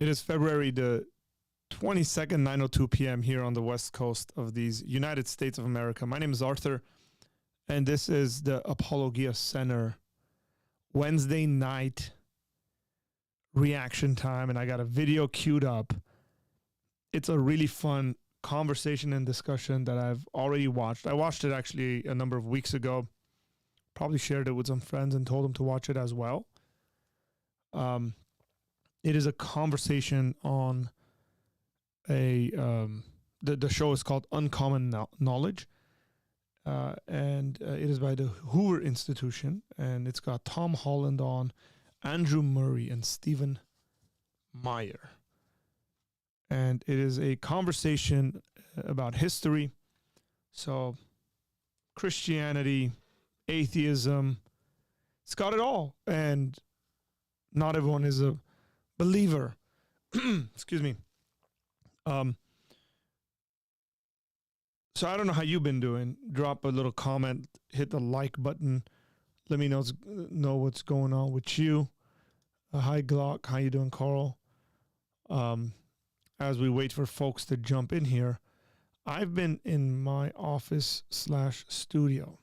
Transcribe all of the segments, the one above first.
It is February the 22nd, 9:02 p.m. here on the west coast of these United States of America. My name is Arthur, and this is the Apologia Center Wednesday night reaction time, and I got a video queued up. It's a really fun conversation and discussion that I've already watched. I watched it actually a number of weeks ago. Probably shared it with some friends and told them to watch it as well. It is a conversation on the show is called Uncommon Knowledge, and it is by the Hoover Institution, and it's got Tom Holland on, Andrew Murray, and Stephen Meyer. And it is a conversation about history, so Christianity, atheism, it's got it all, and not everyone is a believer. Excuse me. So I don't know how you've been doing. Drop a little comment, hit the like button. Let me know what's going on with you. Hi Glock, how you doing, Carl? As we wait for folks to jump in here, I've been in my office/studio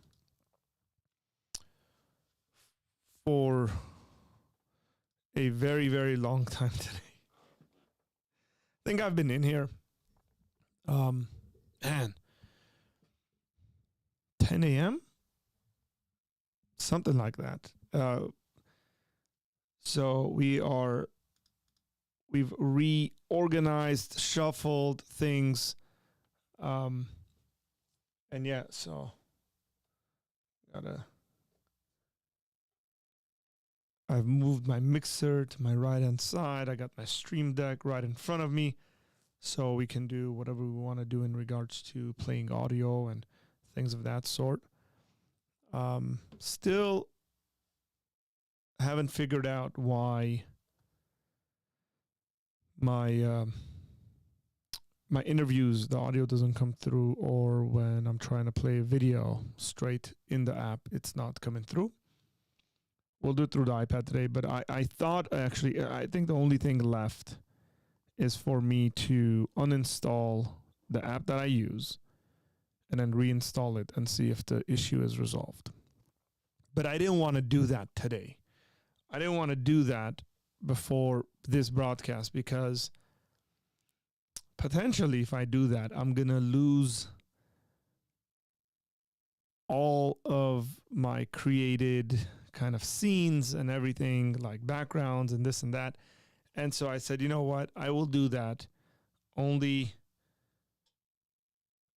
for a very, very long time today. I think I've been in here, 10 a.m.? Something like that. So we've reorganized, shuffled things. And yeah, so I've moved my mixer to my right-hand side. I got my Stream Deck right in front of me, so we can do whatever we want to do in regards to playing audio and things of that sort. Still haven't figured out why my interviews, the audio doesn't come through, or when I'm trying to play a video straight in the app, it's not coming through. We'll do it through the iPad today, but I thought, actually, I think the only thing left is for me to uninstall the app that I use and then reinstall it and see if the issue is resolved. But I didn't want to do that today. I didn't want to do that before this broadcast, because potentially if I do that, I'm going to lose all of my created kind of scenes and everything, like backgrounds and this and that. And so I said, you know what? I will do that only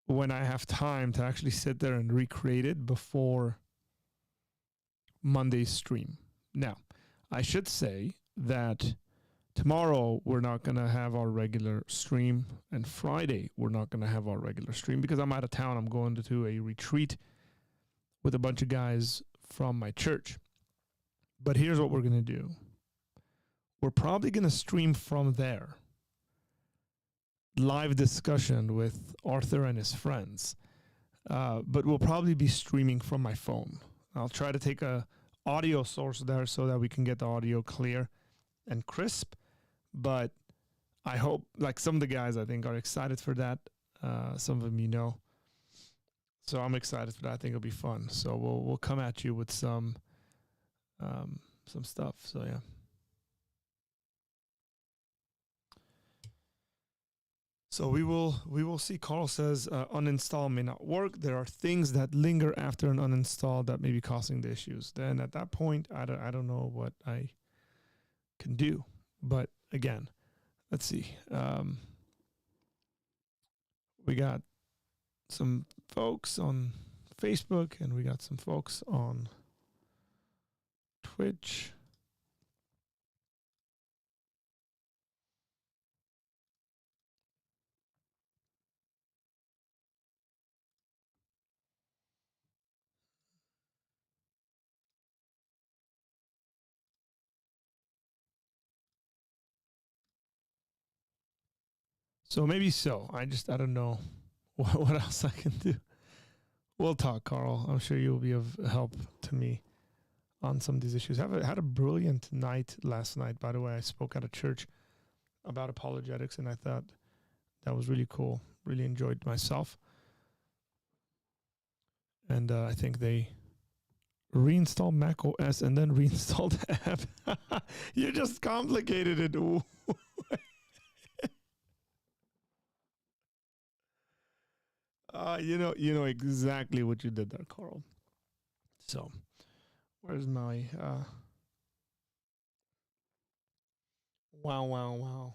when I have time to actually sit there and recreate it before Monday's stream. Now, I should say that tomorrow we're not going to have our regular stream, and Friday we're not going to have our regular stream because I'm out of town. I'm going to a retreat with a bunch of guys from my church. But here's what we're going to do. We're probably going to stream from there. Live discussion with Arthur and his friends. But we'll probably be streaming from my phone. I'll try to take a audio source there so that we can get the audio clear and crisp. But I hope, like some of the guys I think are excited for that. Some of them you know. So I'm excited for that. I think it'll be fun. So we'll come at you with some stuff. So yeah. So we will see. Carl says uninstall may not work. There are things that linger after an uninstall that may be causing the issues. Then at that point, I don't know what I can do. But again, let's see. We got some folks on Facebook, and we got some folks on Twitch. So maybe so. I don't know what else I can do. We'll talk, Carl. I'm sure you'll be of help to me on some of these issues. I had a brilliant night last night, by the way. I spoke at a church about apologetics, and I thought that was really cool. Really enjoyed myself. And I think they reinstalled Mac OS and then reinstalled the app. You just complicated it. You know exactly what you did there, Carl. So, where's my wow.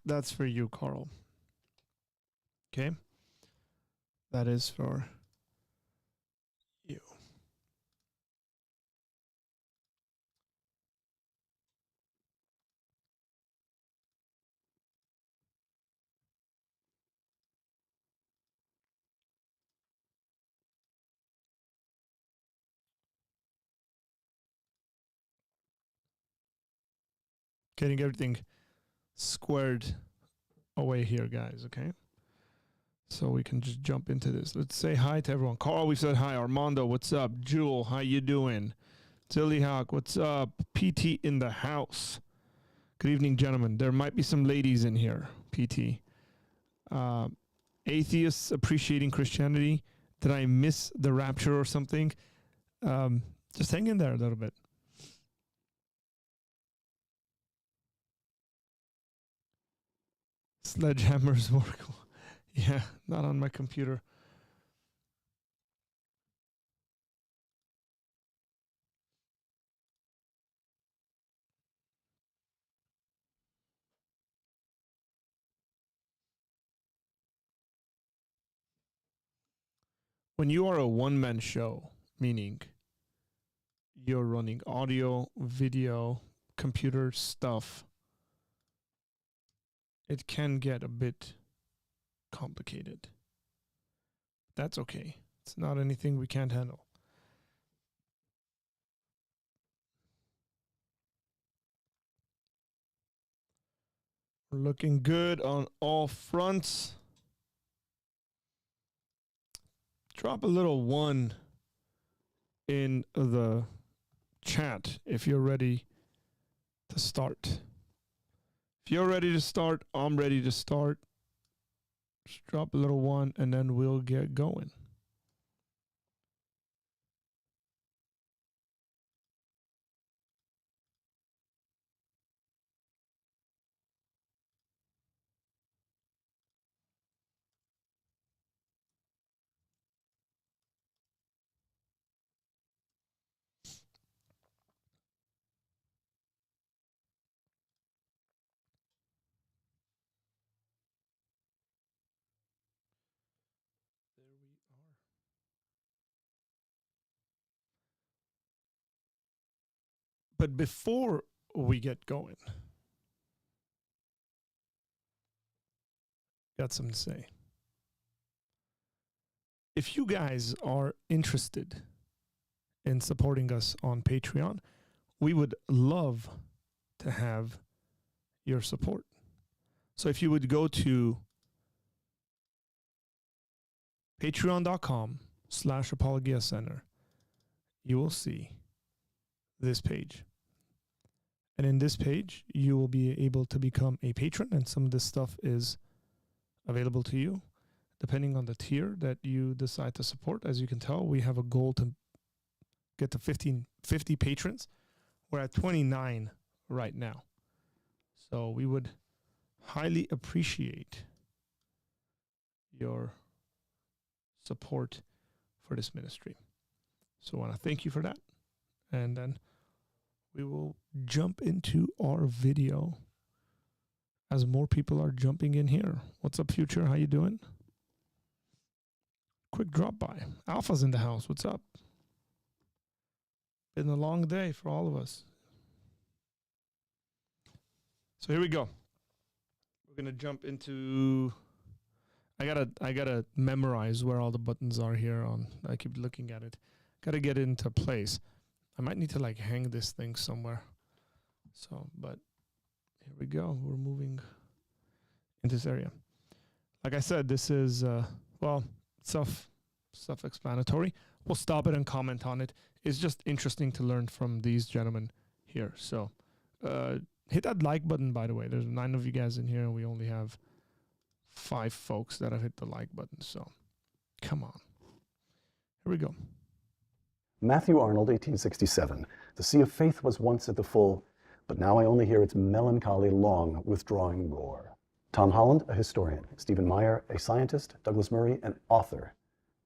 That's for you, Carl. Okay? That is for you. Getting everything squared away here, guys, okay? So we can just jump into this. Let's say hi to everyone. Carl, we said hi. Armando, what's up? Jewel, how you doing? Tilly Hawk, what's up? PT in the house. Good evening, gentlemen. There might be some ladies in here, PT. Atheists appreciating Christianity. Did I miss the rapture or something? Just hang in there a little bit. Sledgehammers work. Yeah, not on my computer. When you are a one-man show, meaning you're running audio, video, computer stuff, it can get a bit complicated. That's okay. It's not anything we can't handle. We're looking good on all fronts. Drop a little one in the chat if you're ready to start. If you're ready to start, I'm ready to start. Just drop a little one and then we'll get going. There we are. But before we get going, got something to say. If you guys are interested in supporting us on Patreon, we would love to have your support. So if you would go to patreon.com/Apologia Center, you will see this page. And in this page, you will be able to become a patron, and some of this stuff is available to you depending on the tier that you decide to support. As you can tell, we have a goal to get to 50 patrons. We're at 29 right now. So we would highly appreciate your support for this ministry. So I want to thank you for that. And then we will jump into our video as more people are jumping in here. What's up, Future? How you doing? Quick drop by. Alpha's in the house. What's up? Been a long day for all of us. So here we go. We're gonna jump into. I gotta memorize where all the buttons are here on. I keep looking at it. Gotta get it into place. I might need to like hang this thing somewhere. So, but here we go. We're moving in this area. Like I said, this is well, stuff self-explanatory. We'll stop it and comment on it. It's just interesting to learn from these gentlemen here. So hit that like button, by the way. There's 9 of you guys in here, and we only have 5 folks that have hit the like button. So come on. Here we go. Matthew Arnold, 1867. The sea of faith was once at the full, but now I only hear its melancholy, long, withdrawing roar. Tom Holland, a historian. Stephen Meyer, a scientist. Douglas Murray, an author.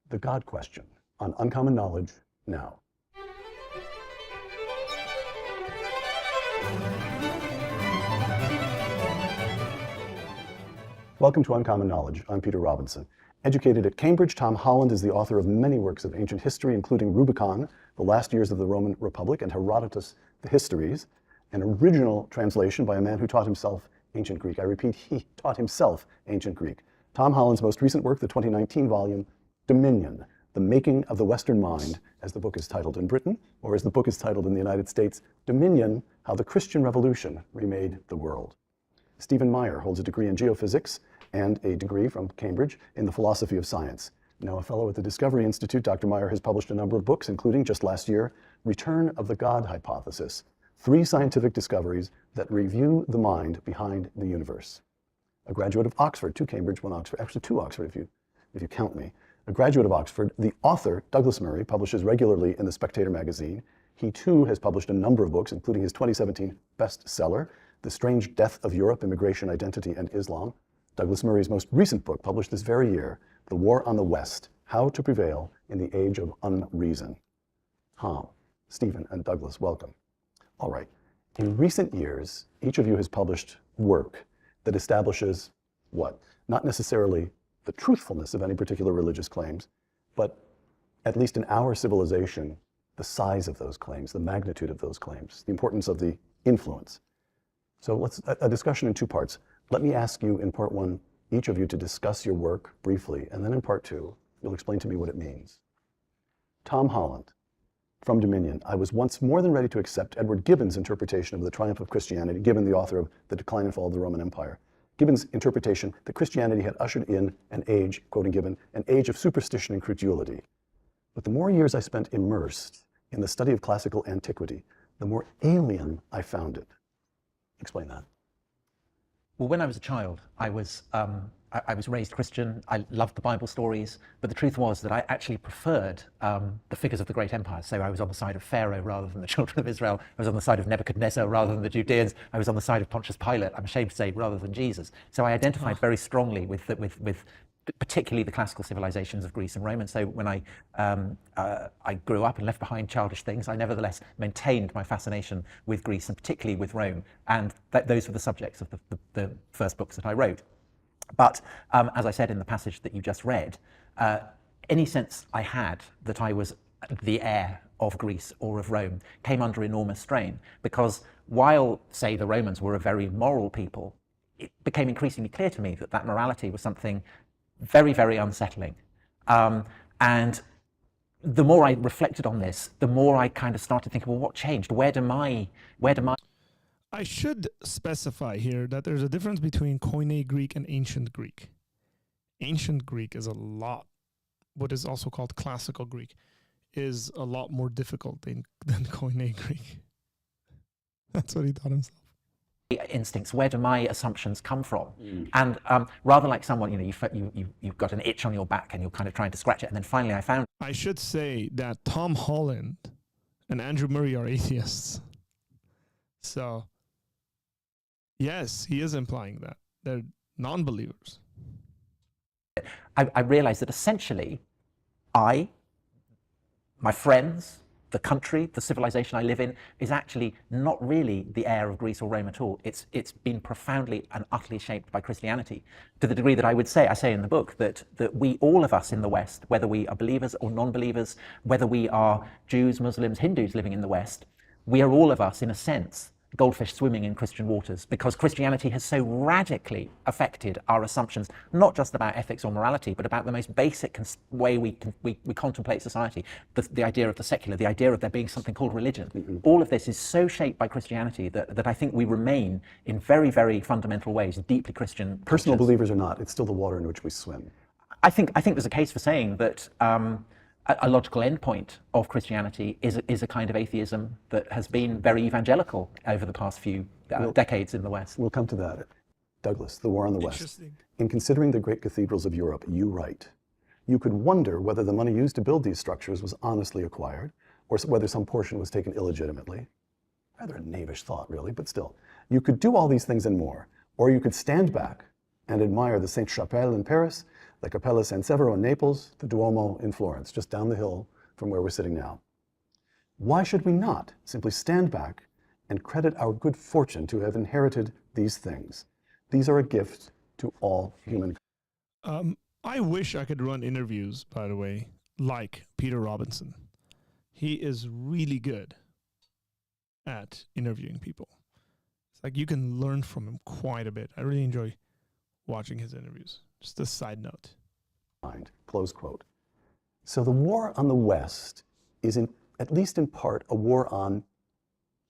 The God Question on Uncommon Knowledge now. Welcome to Uncommon Knowledge. I'm Peter Robinson. Educated at Cambridge, Tom Holland is the author of many works of ancient history, including Rubicon, The Last Years of the Roman Republic, and Herodotus, The Histories, an original translation by a man who taught himself ancient Greek. I repeat, he taught himself ancient Greek. Tom Holland's most recent work, the 2019 volume, Dominion, The Making of the Western Mind, as the book is titled in Britain, or as the book is titled in the United States, Dominion, How the Christian Revolution Remade the World. Stephen Meyer holds a degree in geophysics and a degree from Cambridge in the philosophy of science. Now a fellow at the Discovery Institute, Dr. Meyer has published a number of books, including just last year, Return of the God Hypothesis, 3 scientific discoveries that review the mind behind the universe. A graduate of Oxford, 2 Cambridge, 1 Oxford, actually 2 Oxford if you count me. A graduate of Oxford, the author, Douglas Murray, publishes regularly in the Spectator magazine. He too has published a number of books, including his 2017 bestseller, The Strange Death of Europe, Immigration, Identity, and Islam. Douglas Murray's most recent book, published this very year, The War on the West, How to Prevail in the Age of Unreason. Tom, Stephen, and Douglas, welcome. All right. In recent years, each of you has published work that establishes what? Not necessarily the truthfulness of any particular religious claims, but at least in our civilization, the size of those claims, the magnitude of those claims, the importance of the influence. So let's a discussion in 2 parts. Let me ask you in part 1, each of you to discuss your work briefly, and then in part 2, you'll explain to me what it means. Tom Holland, from Dominion. I was once more than ready to accept Edward Gibbon's interpretation of the triumph of Christianity, Gibbon, the author of The Decline and Fall of the Roman Empire. Gibbon's interpretation that Christianity had ushered in an age, quoting Gibbon, an age of superstition and credulity. But the more years I spent immersed in the study of classical antiquity, the more alien I found it. Explain that. Well, when I was a child, I was raised Christian. I loved the Bible stories, but the truth was that I actually preferred the figures of the great empires. So I was on the side of Pharaoh rather than the children of Israel. I was on the side of Nebuchadnezzar rather than the Judeans. I was on the side of Pontius Pilate, I'm ashamed to say, rather than Jesus. So I identified very strongly with particularly the classical civilizations of Greece and Rome. And so when I grew up and left behind childish things, I nevertheless maintained my fascination with Greece and particularly with Rome. And those were the subjects of the first books that I wrote. But as I said in the passage that you just read, any sense I had that I was the heir of Greece or of Rome came under enormous strain, because while, say, the Romans were a very moral people, it became increasingly clear to me that that morality was something very, very unsettling. And the more I reflected on this, the more I kind of started thinking, well, what changed? Where do my... I should specify here that there's a difference between Koine Greek and Ancient Greek. Ancient Greek is what is also called Classical Greek, is a lot more difficult than Koine Greek. That's what he thought himself. Instincts, where do my assumptions come from? And rather like someone, you've got an itch on your back and you're kind of trying to scratch it, and then finally I should say that Tom Holland and Andrew Murray are atheists. So, yes, he is implying that. They're non-believers. I realized that essentially my friends, the country, the civilization I live in, is actually not really the heir of Greece or Rome at all. It's been profoundly and utterly shaped by Christianity, to the degree that I say in the book, that we, all of us in the West, whether we are believers or non-believers, whether we are Jews, Muslims, Hindus living in the West, we are all of us, in a sense, goldfish swimming in Christian waters, because Christianity has so radically affected our assumptions, not just about ethics or morality, but about the most basic way we contemplate society, the idea of the secular, the idea of there being something called religion. Mm-hmm. All of this is so shaped by Christianity that I think we remain, in very, very fundamental ways, deeply Christian. Personal believers or not, it's still the water in which we swim. I think there's a case for saying that a logical endpoint of Christianity is a kind of atheism that has been very evangelical over the past few decades in the West. We'll come to that. Douglas, the war on the West. Interesting. In considering the great cathedrals of Europe, you write, you could wonder whether the money used to build these structures was honestly acquired, or whether some portion was taken illegitimately. Rather a knavish thought, really, but still. You could do all these things and more, or you could stand back and admire the Sainte-Chapelle in Paris, the Cappella San Severo in Naples, the Duomo in Florence, just down the hill from where we're sitting now. Why should we not simply stand back and credit our good fortune to have inherited these things? These are a gift to all humankind. I wish I could run interviews, by the way, like Peter Robinson. He is really good at interviewing people. It's like you can learn from him quite a bit. I really enjoy watching his interviews. Just a side note. Close quote. So the war on the West is, at least in part, a war on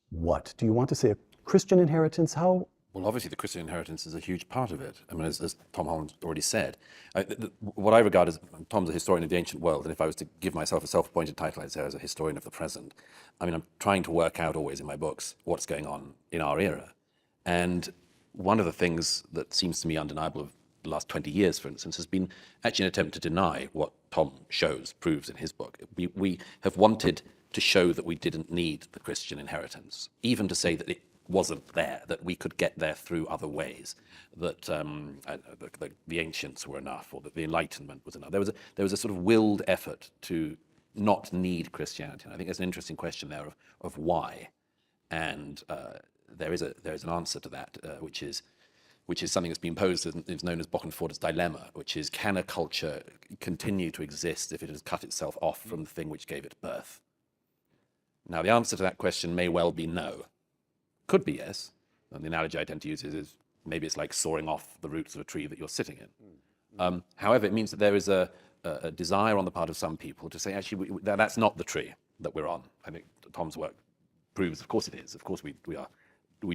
what? Do you want to say a Christian inheritance? How? Well, obviously, the Christian inheritance is a huge part of it. I mean, as Tom Holland already said, what I regard as, Tom's a historian of the ancient world, and if I was to give myself a self-appointed title, I'd say I was a historian of the present. I mean, I'm trying to work out always in my books what's going on in our era. And one of the things that seems to me undeniable of the last 20 years, for instance, has been actually an attempt to deny what Tom proves in his book. We have wanted to show that we didn't need the Christian inheritance, even to say that it wasn't there, that we could get there through other ways, that the ancients were enough, or that the Enlightenment was enough. There was a sort of willed effort to not need Christianity. And I think there's an interesting question there of why. And there is an answer to that, which is something that's been posed as is known as Bokenforder's dilemma, which is, can a culture continue to exist if it has cut itself off from the thing which gave it birth? Now, the answer to that question may well be no. Could be yes. And the analogy I tend to use is maybe it's like sawing off the roots of a tree that you're sitting in. However, it means that there is a desire on the part of some people to say, actually, that's not the tree that we're on. I think Tom's work proves, of course it is. Of course we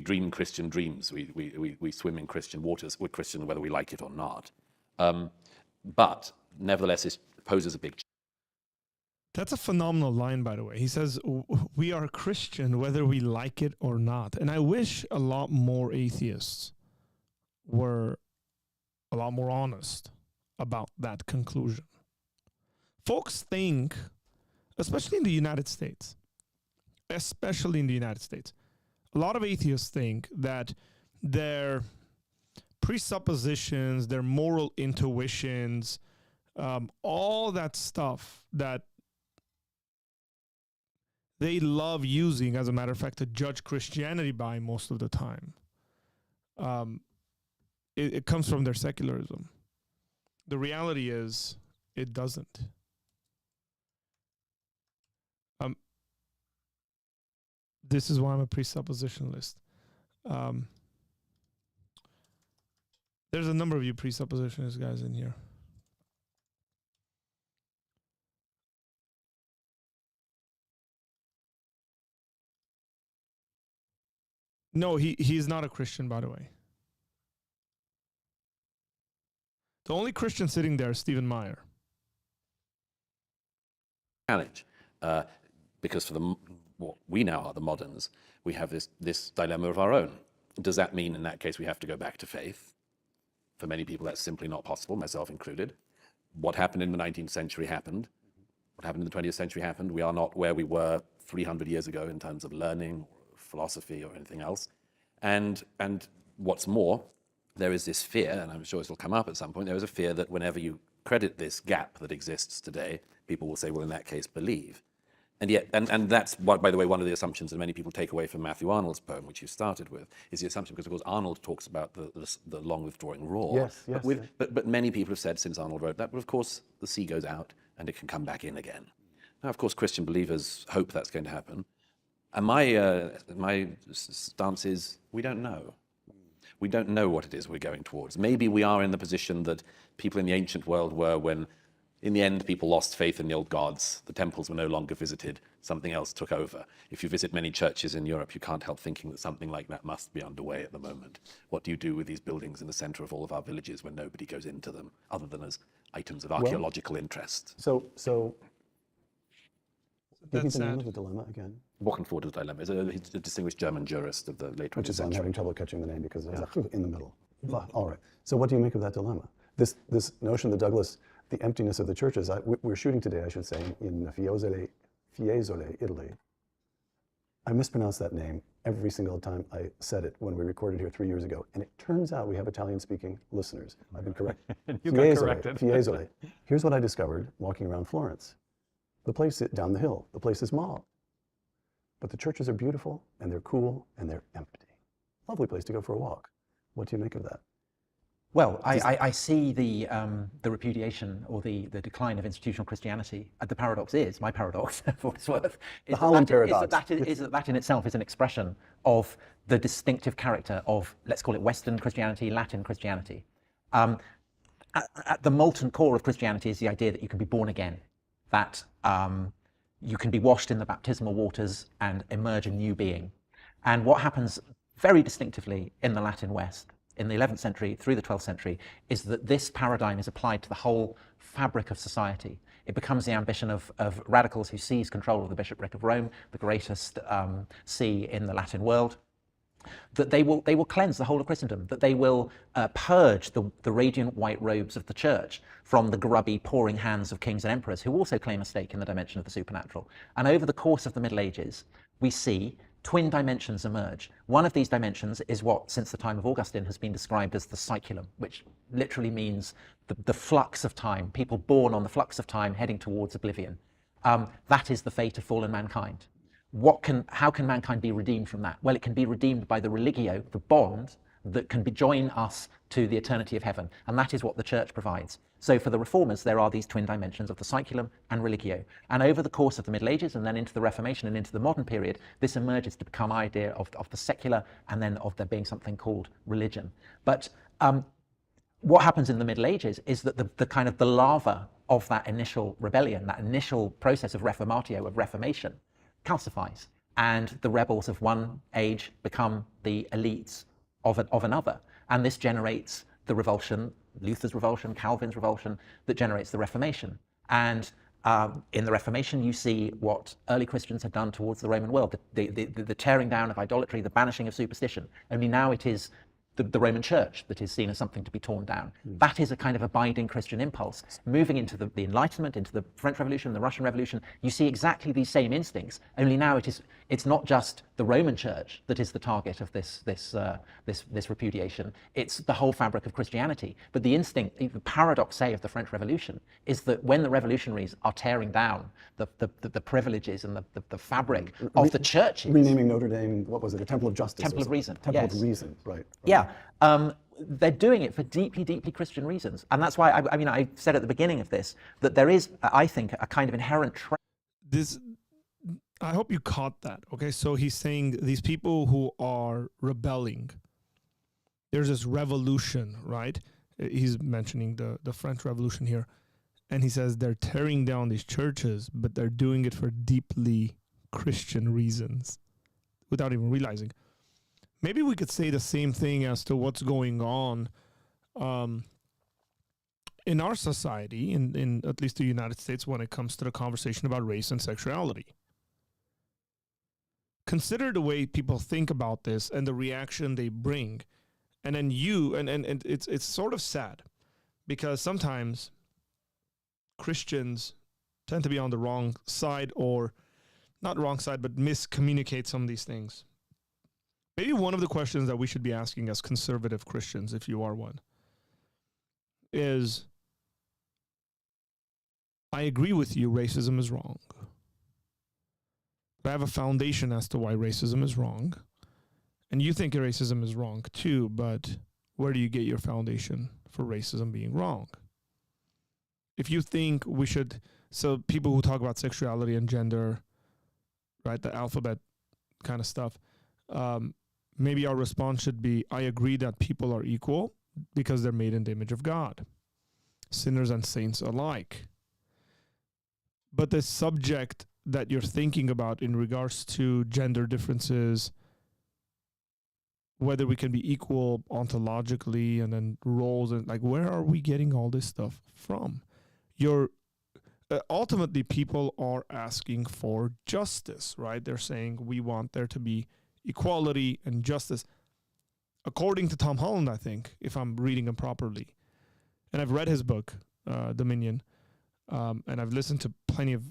dream Christian dreams. We swim in Christian waters. We're Christian whether we like it or not. But nevertheless, it poses a big challenge. That's a phenomenal line, by the way. He says, we are Christian whether we like it or not. And I wish a lot more atheists were a lot more honest about that conclusion. Folks think, especially in the United States, a lot of atheists think that their presuppositions, their moral intuitions, all that stuff that they love using, as a matter of fact, to judge Christianity by most of the time, it comes from their secularism. The reality is, it doesn't. This is why I'm a presuppositionalist. There's a number of you presuppositionalist guys in here. No, he's not a Christian, by the way. The only Christian sitting there is Stephen Meyer. Challenge, because for what we now are the moderns, we have this dilemma of our own. Does that mean in that case we have to go back to faith? For many people that's simply not possible, myself included. What happened in the 19th century happened. What happened in the 20th century happened. We are not where we were 300 years ago in terms of learning, or philosophy, or anything else. And what's more, there is this fear, and I'm sure this will come up at some point, there is a fear that whenever you credit this gap that exists today, people will say, well, in that case, believe. And yet, and that's, by the way, one of the assumptions that many people take away from Matthew Arnold's poem, which you started with, is the assumption, because of course Arnold talks about the long withdrawing roar. Yes. But many people have said since Arnold wrote that, but of course the sea goes out and it can come back in again. Now, of course, Christian believers hope that's going to happen. And my stance is, we don't know. We don't know what it is we're going towards. Maybe we are in the position that people in the ancient world were when In the end, people lost faith in the old gods. The temples were no longer visited. Something else took over. If you visit many churches in Europe, you can't help thinking that something like that must be underway at the moment. What do you do with these buildings in the center of all of our villages when nobody goes into them, other than as items of archaeological interest? So give me That's the name sad. of the dilemma again. Wochenfurter's dilemma. He's a distinguished German jurist of the late 20th Which is why I'm century. having trouble catching the name because there's a in the middle. All right. So what do you make of that dilemma? This notion that Douglas, the emptiness of the churches. We're shooting today, I should say, in Fiesole, Italy. I mispronounced that name every single time I said it when we recorded here 3 years ago. And it turns out we have Italian-speaking listeners. I've been corrected. You got corrected. Fiesole. Here's what I discovered walking around Florence. The place down the hill, the place is small. But the churches are beautiful, and they're cool, and they're empty. Lovely place to go for a walk. What do you make of that? Well, I see the repudiation or the decline of institutional Christianity. The paradox is, my paradox, for what it's worth, is that in itself is an expression of the distinctive character of, let's call it Western Christianity, Latin Christianity. At the molten core of Christianity is the idea that you can be born again, that you can be washed in the baptismal waters and emerge a new being. And what happens very distinctively in the Latin West, in the 11th century through the 12th century, is that this paradigm is applied to the whole fabric of society. It becomes the ambition of radicals who seize control of the bishopric of Rome, the greatest see in the Latin world, that they will cleanse the whole of Christendom, that they will purge the radiant white robes of the church from the grubby, pouring hands of kings and emperors, who also claim a stake in the dimension of the supernatural. And over the course of the Middle Ages, we see twin dimensions emerge. One of these dimensions is what, since the time of Augustine, has been described as the cyculum, which literally means the flux of time, people born on the flux of time heading towards oblivion. That is the fate of fallen mankind. How can mankind be redeemed from that? Well, it can be redeemed by the religio, the bond that can join us to the eternity of heaven. And that is what the church provides. So for the reformers, there are these twin dimensions of the cyculum and religio. And over the course of the Middle Ages and then into the Reformation and into the modern period, this emerges to become idea of the secular and then of there being something called religion. But what happens in the Middle Ages is that the kind of the lava of that initial rebellion, that initial process of reformatio, of reformation, calcifies. And the rebels of one age become the elites of another. And this generates the revulsion, Luther's revulsion, Calvin's revulsion, that generates the Reformation. And in the Reformation, you see what early Christians had done towards the Roman world, the tearing down of idolatry, the banishing of superstition. Only now it is the Roman Church that is seen as something to be torn down. That is a kind of abiding Christian impulse. Moving into the Enlightenment, into the French Revolution, the Russian Revolution, you see exactly these same instincts, only now it's not just the Roman Church that is the target of this repudiation, it's the whole fabric of Christianity. But the instinct, the paradox, say, of the French Revolution is that when the revolutionaries are tearing down the privileges and the fabric of the churches... Renaming Notre Dame, what was it, a Temple of Justice? Temple of Reason, Temple yes. of Reason, right. Yeah, they're doing it for deeply, deeply Christian reasons. And that's why, I said at the beginning of this, that there is, I think, a kind of inherent I hope you caught that, okay? So he's saying these people who are rebelling, there's this revolution, right? He's mentioning the French Revolution here. And he says they're tearing down these churches, but they're doing it for deeply Christian reasons without even realizing. Maybe we could say the same thing as to what's going on in our society, in at least the United States, when it comes to the conversation about race and sexuality. Consider the way people think about this and the reaction they bring. And then and it's sort of sad because sometimes Christians tend to be on the wrong side, or not wrong side, but miscommunicate some of these things. Maybe one of the questions that we should be asking as conservative Christians, if you are one, is, I agree with you, racism is wrong. But I have a foundation as to why racism is wrong. And you think racism is wrong too, but where do you get your foundation for racism being wrong? If you think we should, so people who talk about sexuality and gender, right, the alphabet kind of stuff, maybe our response should be, I agree that people are equal because they're made in the image of God, sinners and saints alike. But the subject that you're thinking about in regards to gender differences, whether we can be equal ontologically, and then roles, and like, where are we getting all this stuff from? You're ultimately, people are asking for justice, right? They're saying we want there to be equality and justice, according to Tom Holland, I think, if I'm reading him properly. And I've read his book, Dominion, and I've listened to plenty of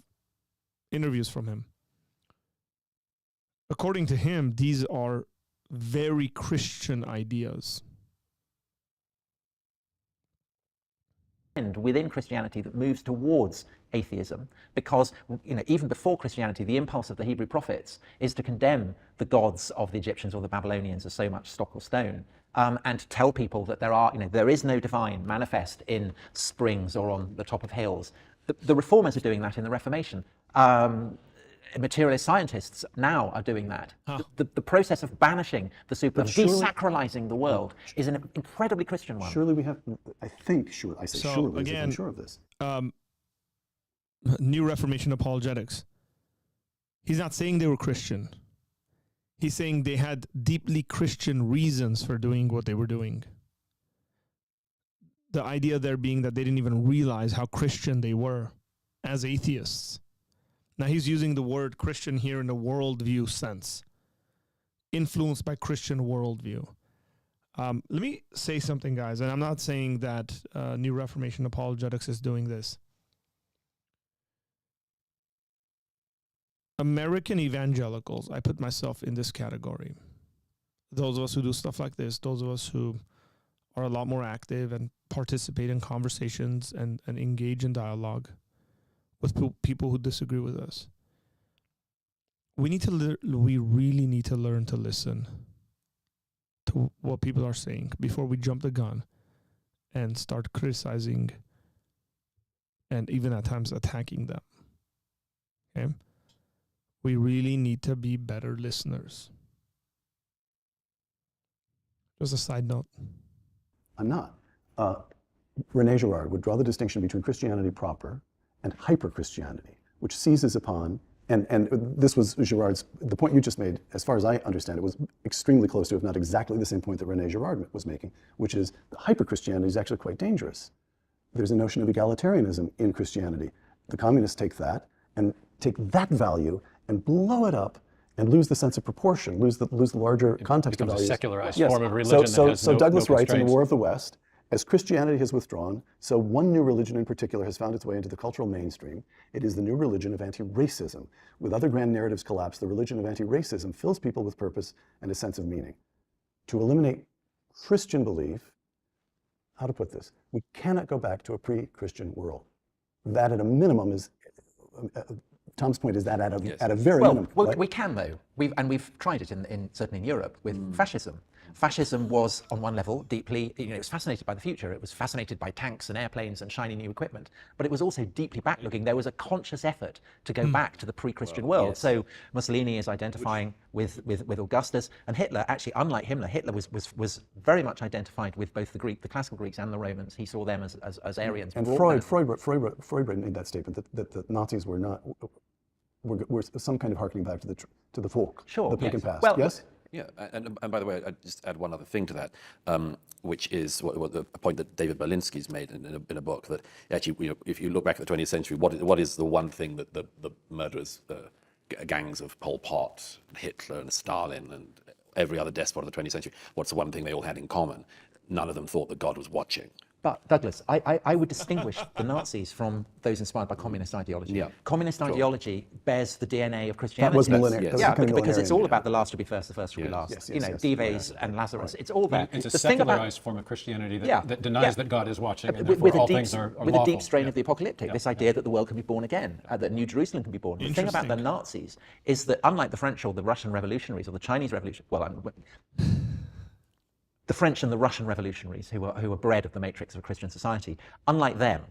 interviews from him. According to him, these are very Christian ideas. And within Christianity that moves towards atheism, because even before Christianity, the impulse of the Hebrew prophets is to condemn the gods of the Egyptians or the Babylonians as so much stock or stone, and to tell people that there is no divine manifest in springs or on the top of hills. The reformers are doing that in the Reformation. Materialist scientists now are doing that. The process of banishing the super, desacralizing the world, is an incredibly Christian one. Surely we have, I think, sure, I say So, surely, again, I'm sure of this. New Reformation apologetics. He's not saying they were Christian. He's saying they had deeply Christian reasons for doing what they were doing. The idea there being that they didn't even realize how Christian they were as atheists. Now he's using the word Christian here in a worldview sense. Influenced by Christian worldview. Let me say something, guys, and I'm not saying that New Reformation apologetics is doing this. American evangelicals, I put myself in this category. Those of us who do stuff like this, those of us who are a lot more active and participate in conversations and engage in dialogue with people who disagree with us. We really need to learn to listen to what people are saying before we jump the gun and start criticizing and even at times attacking them. Okay? We really need to be better listeners. Just a side note. I'm not. René Girard would draw the distinction between Christianity proper and hyper-Christianity, which seizes upon, and this was Girard's, the point you just made, as far as I understand it, was extremely close to, if not exactly the same point that René Girard was making, which is hyper-Christianity is actually quite dangerous. There's a notion of egalitarianism in Christianity. The communists take that value and blow it up and lose the sense of proportion, lose the larger context of values. It becomes a secularized Yes. form of religion that has So Douglas no writes in The constraints. War of the West, as Christianity has withdrawn, so one new religion in particular has found its way into the cultural mainstream. It is the new religion of anti-racism. With other grand narratives collapsed, the religion of anti-racism fills people with purpose and a sense of meaning. To eliminate Christian belief, how to put this, we cannot go back to a pre-Christian world. That at a minimum is, Tom's point is that at a very minimum. Well, right? we can though. We've tried it certainly in Europe with fascism. Fascism was, on one level, deeply, it was fascinated by the future. It was fascinated by tanks and airplanes and shiny new equipment. But it was also deeply backlooking. There was a conscious effort to go back to the pre-Christian world. Yes. So Mussolini is identifying with Augustus, and Hitler, actually, unlike Himmler, Hitler was very much identified with both the classical Greeks and the Romans. He saw them as Aryans. And Freud made that statement that the Nazis were not were some kind of harkening back to the folk, the pagan past. Well, yes. Yeah, and by the way, I'd just add one other thing to that, which is a point that David Berlinski's made in a book, that actually, if you look back at the 20th century, what is the one thing that the murderers, gangs of Pol Pot, and Hitler and Stalin and every other despot of the 20th century, what's the one thing they all had in common? None of them thought that God was watching. But Douglas, I would distinguish the Nazis from those inspired by communist ideology. Yeah, communist ideology bears the DNA of Christianity. That was millenarian. Yes. That was Yeah, kind of because it's all millenarian. about the last will be first, the first will be last. Yes, Dives and Lazarus, it's all there. It's a The thing secularized form of Christianity that denies that God is watching, and with therefore all a deep, things are with lawful. a deep strain of the apocalyptic, this idea that the world can be born again, that New Jerusalem can be born. The thing about the Nazis is that, unlike the French or the Russian revolutionaries or the Chinese revolution, the French and the Russian revolutionaries, who were bred of the matrix of a Christian society, unlike them,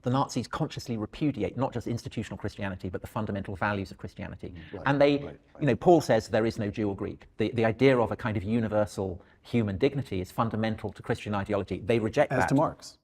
the Nazis consciously repudiate not just institutional Christianity, but the fundamental values of Christianity. And they, Paul says there is no Jew or Greek. The idea of a kind of universal human dignity is fundamental to Christian ideology. They reject that. As to Marx.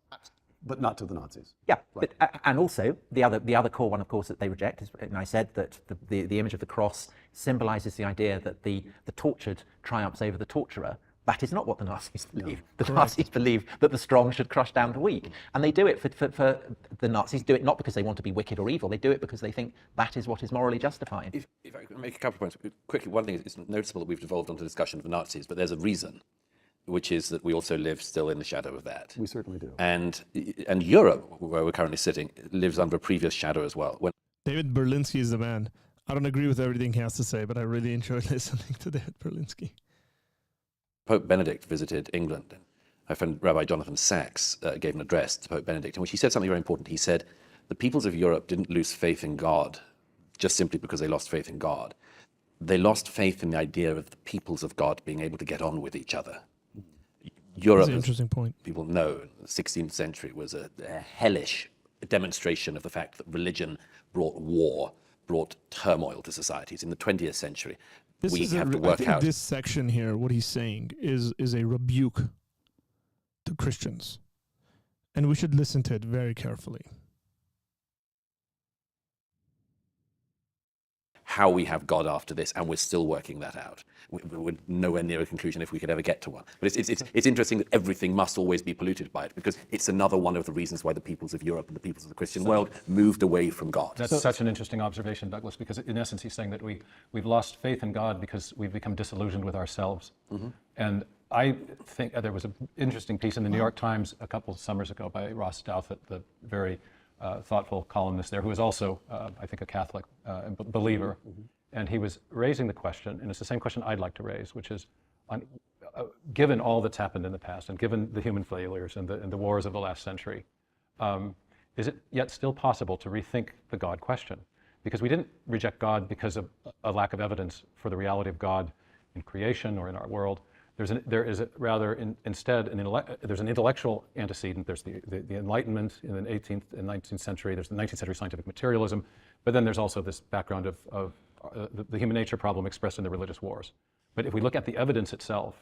But not to the Nazis. Yeah, Right. but, and also the other core one, of course, that they reject is, and I said that the image of the cross symbolizes the idea that the tortured triumphs over the torturer. That is not what the Nazis believe. The Nazis believe that the strong should crush down the weak. And they do it for the Nazis do it not because they want to be wicked or evil. They do it because they think that is what is morally justified. If I can make a couple of points quickly, one thing is it's noticeable that we've devolved onto discussion of the Nazis, but there's a reason, which is that we also live still in the shadow of that. We certainly do. And Europe, where we're currently sitting, lives under a previous shadow as well. When David Berlinski is the man. I don't agree with everything he has to say, but I really enjoyed listening to David Berlinski. Pope Benedict visited England, and my friend Rabbi Jonathan Sachs gave an address to Pope Benedict in which he said something very important. He said, the peoples of Europe didn't lose faith in God just simply because they lost faith in God. They lost faith in the idea of the peoples of God being able to get on with each other. Europe, That's an interesting point. People know, in the 16th century was a hellish demonstration of the fact that religion brought war, brought turmoil to societies. In the 20th century, we have to work out. This section here, what he's saying, is a rebuke to Christians. And we should listen to it very carefully. How we have God after this, and we're still working that out. We're nowhere near a conclusion if we could ever get to one. But it's interesting that everything must always be polluted by it, because it's another one of the reasons why the peoples of Europe and the peoples of the Christian world moved away from God. That's such an interesting observation, Douglas, because in essence he's saying that we've lost faith in God because we've become disillusioned with ourselves. Mm-hmm. And I think there was an interesting piece in the New York Times a couple of summers ago by Ross Douthat, the very thoughtful columnist there, who is also, I think, a Catholic believer. Mm-hmm. And he was raising the question, and it's the same question I'd like to raise, which is, given all that's happened in the past, and given the human failures and the wars of the last century, is it yet still possible to rethink the God question? Because we didn't reject God because of a lack of evidence for the reality of God in creation or in our world. Instead there's an intellectual antecedent. There's the Enlightenment in the 18th and 19th century. There's the 19th century scientific materialism, but then there's also this background of the human nature problem expressed in the religious wars. But if we look at the evidence itself,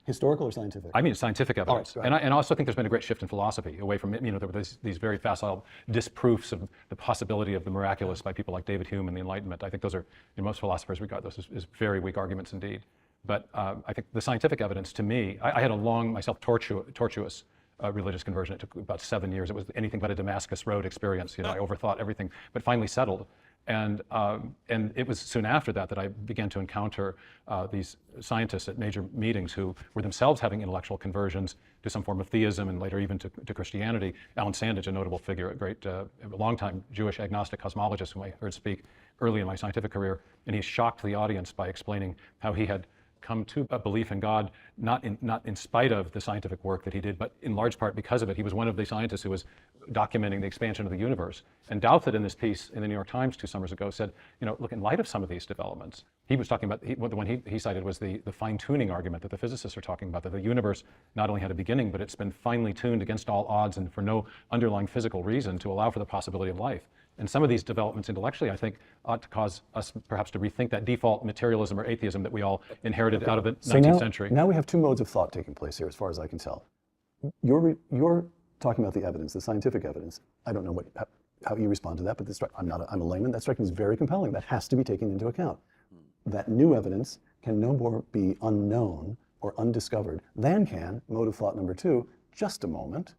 historical or scientific? I mean scientific evidence, right. and I also think there's been a great shift in philosophy away from there were these very facile disproofs of the possibility of the miraculous by people like David Hume and the Enlightenment. I think those are, most philosophers regard those as very weak arguments indeed. But I think the scientific evidence, to me, I had a long, myself, tortuous religious conversion. It took about 7 years. It was anything but a Damascus Road experience. I overthought everything, but finally settled. And it was soon after that I began to encounter these scientists at major meetings who were themselves having intellectual conversions to some form of theism and later even to Christianity. Alan Sandage, a notable figure, a great, long-time Jewish agnostic cosmologist whom I heard speak early in my scientific career, and he shocked the audience by explaining how he had come to a belief in God, not in spite of the scientific work that he did, but in large part because of it. He was one of the scientists who was documenting the expansion of the universe. And Douthat, in this piece in the New York Times 2 summers ago, said, look, in light of some of these developments, he was talking about, the one he cited was the fine-tuning argument that the physicists are talking about, that the universe not only had a beginning, but it's been finely tuned against all odds and for no underlying physical reason to allow for the possibility of life. And some of these developments intellectually, I think, ought to cause us perhaps to rethink that default materialism or atheism that we all inherited out of the 19th century. Now we have two modes of thought taking place here, as far as I can tell. You're talking about the evidence, the scientific evidence. I don't know how you respond to that, but I'm a layman. That strikes me as very compelling. That has to be taken into account. That new evidence can no more be unknown or undiscovered than can mode of thought number 2. Just a moment.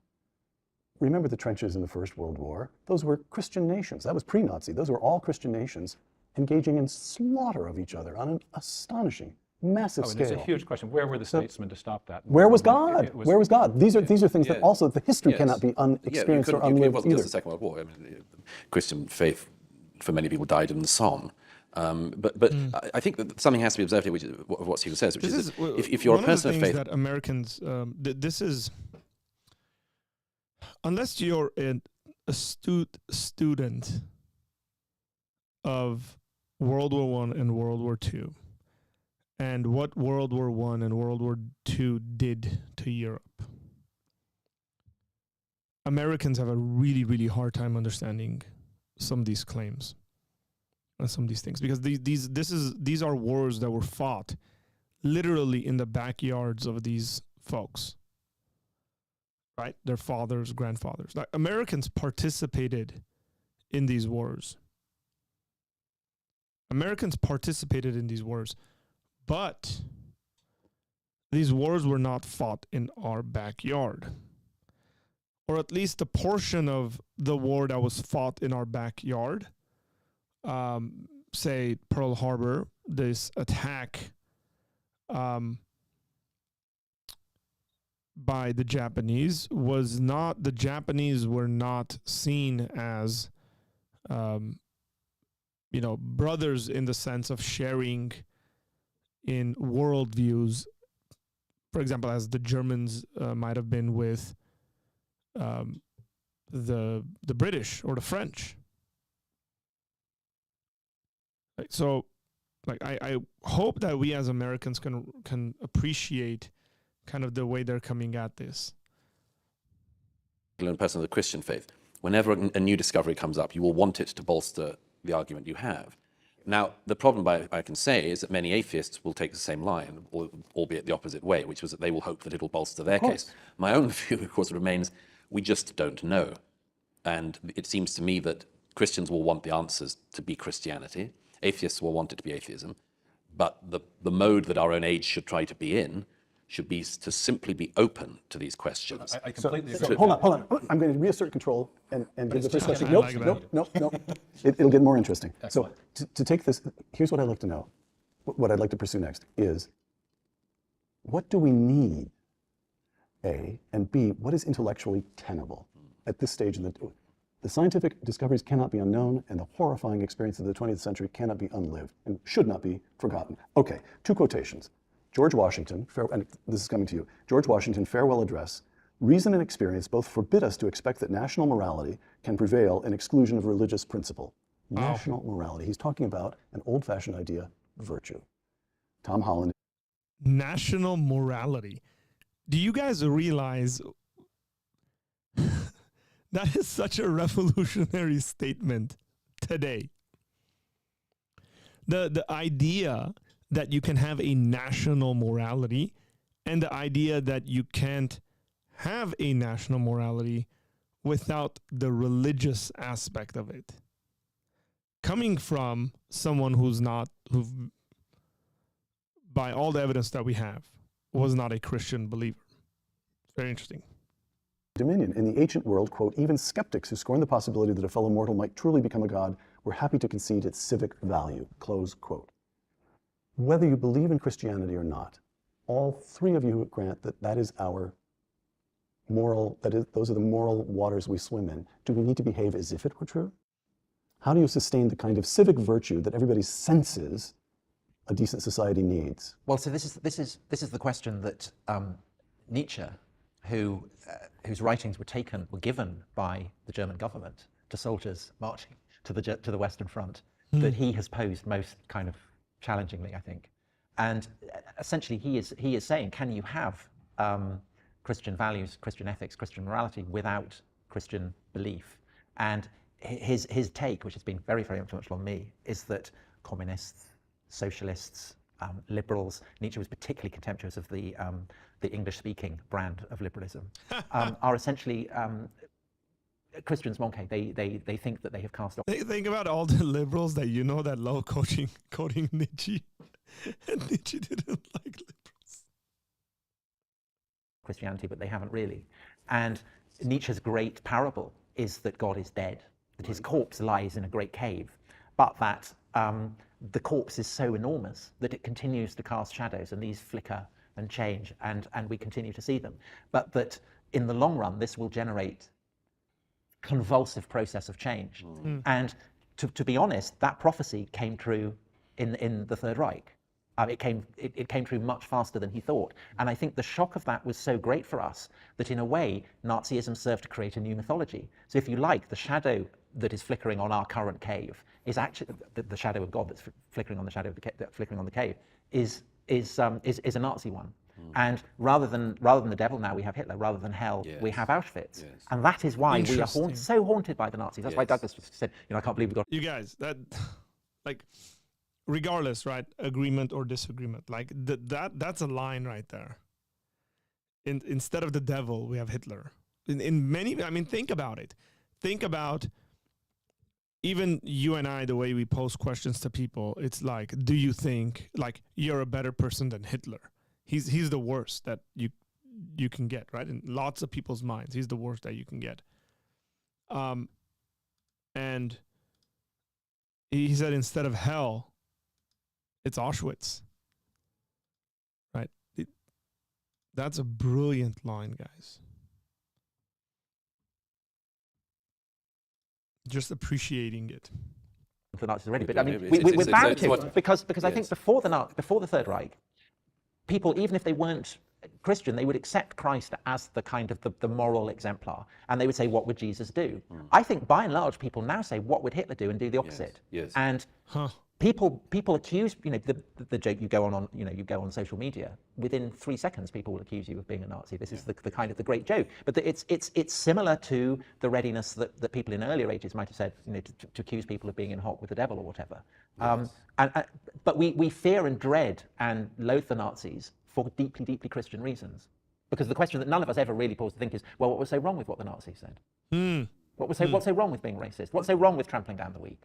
Remember the trenches in the First World War? Those were Christian nations. That was pre-Nazi. Those were all Christian nations engaging in slaughter of each other on an astonishing, massive scale. It's a huge question. Where were the statesmen to stop that? Where was God? Where was God? These are things that also the history cannot be unexperienced or unlived It wasn't either. just the Second World War. I mean, Christian faith for many people died in the Somme. But I think that something has to be observed here, which is what Stephen says, which is that if you're a person of faith, that Americans, this is, unless you're an astute student of World War I and World War II, and what World War I and World War II did to Europe, Americans have a really, really hard time understanding some of these claims and some of these things, because these are wars that were fought literally in the backyards of these folks. right? Their fathers, grandfathers. Like, Americans participated in these wars. Americans participated in these wars, but these wars were not fought in our backyard. Or at least the portion of the war that was fought in our backyard, say Pearl Harbor, this attack by the Japanese was not, the Japanese were not seen as, brothers in the sense of sharing in worldviews, for example, as the Germans might have been with the British or the French. So, I hope that we as Americans can appreciate kind of the way they're coming at this. In a person of the Christian faith, whenever a new discovery comes up, you will want it to bolster the argument you have. Now, the problem I can say is that many atheists will take the same line, albeit the opposite way, which was that they will hope that it will bolster their case. My own view, of course, remains we just don't know. And it seems to me that Christians will want the answers to be Christianity. Atheists will want it to be atheism. But the mode that our own age should try to be in should be to simply be open to these questions. I completely agree. So hold on. I'm going to reassert control and give the first question. Nope. It'll get more interesting. Excellent. So to take this, here's what I'd like to know. What I'd like to pursue next is, what do we need, A, and B, what is intellectually tenable at this stage in the scientific discoveries cannot be unknown, and the horrifying experience of the 20th century cannot be unlived and should not be forgotten. Okay, 2 quotations. George Washington, and this is coming to you, George Washington farewell address, reason and experience both forbid us to expect that national morality can prevail in exclusion of religious principle. National morality. He's talking about an old-fashioned idea, virtue. Tom Holland. National morality. Do you guys realize that is such a revolutionary statement today? The idea that you can have a national morality and the idea that you can't have a national morality without the religious aspect of it. Coming from someone who, by all the evidence that we have, was not a Christian believer. Very interesting. Dominion. In the ancient world, quote, even skeptics who scorn the possibility that a fellow mortal might truly become a god were happy to concede its civic value, close quote. Whether you believe in Christianity or not, all 3 of you grant that that is our moral, those are the moral waters we swim in. Do we need to behave as if it were true? How do you sustain the kind of civic virtue that everybody senses a decent society needs? Well, so this is the question that Nietzsche, whose writings were given by the German government to soldiers marching to the Western Front, that he has posed most kind of challengingly, I think. And essentially he is saying, can you have Christian values, Christian ethics, Christian morality without Christian belief? And his take, which has been very, very influential on me, is that communists, socialists, liberals, Nietzsche was particularly contemptuous of the English-speaking brand of liberalism, are essentially Christians Monkey. They think that they have cast off. Think about all the liberals that that love quoting Nietzsche, and Nietzsche didn't like liberals. Christianity, but they haven't really. And Nietzsche's great parable is that God is dead, that his corpse lies in a great cave, but that the corpse is so enormous that it continues to cast shadows, and these flicker and change, and we continue to see them. But that in the long run, this will generate convulsive process of change. And to be honest, that prophecy came true in the Third Reich. It came true much faster than he thought. And I think the shock of that was so great for us that in a way, Nazism served to create a new mythology. So if you like, the shadow that is flickering on our current cave is actually the shadow of God that's flickering on the shadow of flickering on the cave is a Nazi one. And rather than the devil, now we have Hitler. Rather than hell, we have Auschwitz. And that is why we are so haunted by the Nazis. That's why Douglas said, I can't believe we got... You guys, that, regardless, right, agreement or disagreement, that's a line right there. Instead of the devil, we have Hitler. in many, I mean, think about it. Think about even you and I, the way we pose questions to people, it's like, do you think like you're a better person than Hitler? He's the worst that you can get, right? In lots of people's minds, he's the worst that you can get. And he said, instead of hell, it's Auschwitz, right? That's a brilliant line, guys. Just appreciating it. The Nazis already, but I mean, It's- we're bound it's to, what- because I yes. think before the Third Reich, people, even if they weren't Christian, they would accept Christ as the kind of the moral exemplar, and they would say, what would Jesus do? I think by and large, people now say, what would Hitler do, and do the opposite. Yes. And people accuse, you know, the joke, you go on social media, within 3 seconds people will accuse you of being a Nazi. This is the kind of the great joke. But it's similar to the readiness that people in earlier ages might have said, you know, to accuse people of being in hock with the devil or whatever. But we fear and dread and loathe the Nazis for deeply, deeply Christian reasons. Because the question that none of us ever really pause to think is, well, what was so wrong with what the Nazis said? What's so wrong with being racist? What's so wrong with trampling down the weak?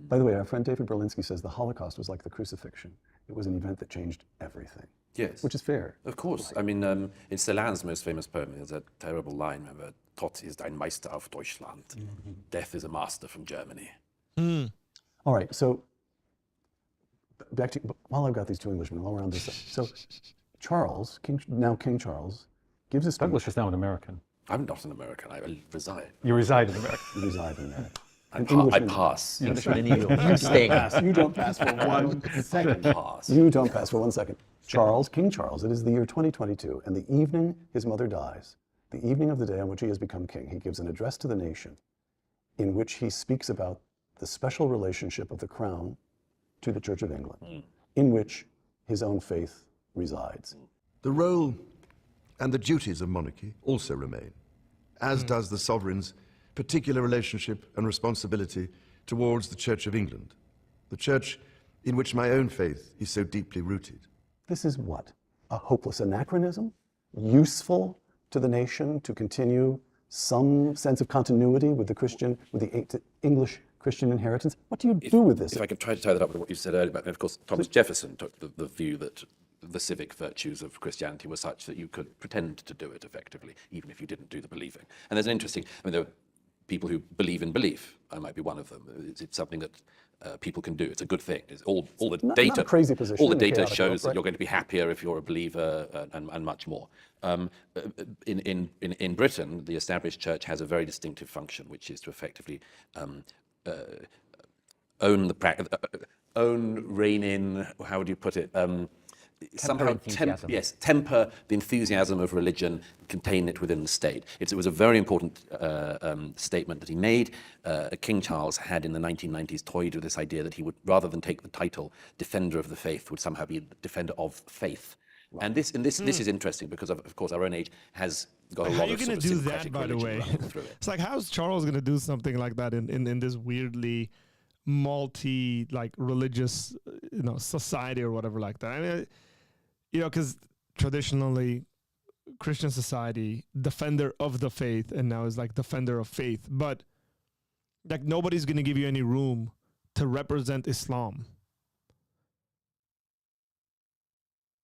By the way, our friend David Berlinski says the Holocaust was like the crucifixion. It was an event that changed everything. Yes. Which is fair. Of course. I mean, in Celan's most famous poem, there's a terrible line, remember, Tod ist ein Meister auf Deutschland. Death is a master from Germany. All right, so back to, while I've got these two Englishmen all around this, so Charles, King Charles, gives a speech. Douglas is now an American. I'm not an American, I reside. You reside in America. You reside in America. I pass. Englishman in New York. Sting. You don't pass for 1 second. Pass. You don't pass for 1 second. Charles, King Charles, it is the year 2022, and the evening his mother dies, the evening of the day on which he has become king, he gives an address to the nation in which he speaks about the special relationship of the crown to the Church of England, in which his own faith resides. The role and the duties of monarchy also remain, as does the sovereign's particular relationship and responsibility towards the Church of England, the church in which my own faith is so deeply rooted. This is what? A hopeless anachronism? Useful to the nation to continue some sense of continuity with the English Christian inheritance? What do you do with this? If I could try to tie that up with what you said earlier, but of course Thomas Jefferson took the view that the civic virtues of Christianity were such that you could pretend to do it effectively, even if you didn't do the believing. And there's an interesting, I mean, there are people who believe in belief. I might be one of them. It's something that people can do. It's a good thing. It's all the data. Not a crazy position. All the in a data chaotic shows world, that right? you're going to be happier if you're a believer, and much more. In Britain, the established church has a very distinctive function, which is to effectively own the practice, rein in. How would you put it? Somehow temper the enthusiasm of religion, contain it within the state. It was a very important statement that he made. King Charles had in the 1990s toyed with this idea that he would, rather than take the title Defender of the Faith, would somehow be Defender of Faith. Wow. And this is interesting because of course our own age has got a lot of. How are you going to do that, by the way? Through it. It's like, how's Charles going to do something like that in this weirdly religious society or whatever like that? I mean, because traditionally Christian society, defender of the faith, and now is like defender of faith, but like nobody's going to give you any room to represent Islam,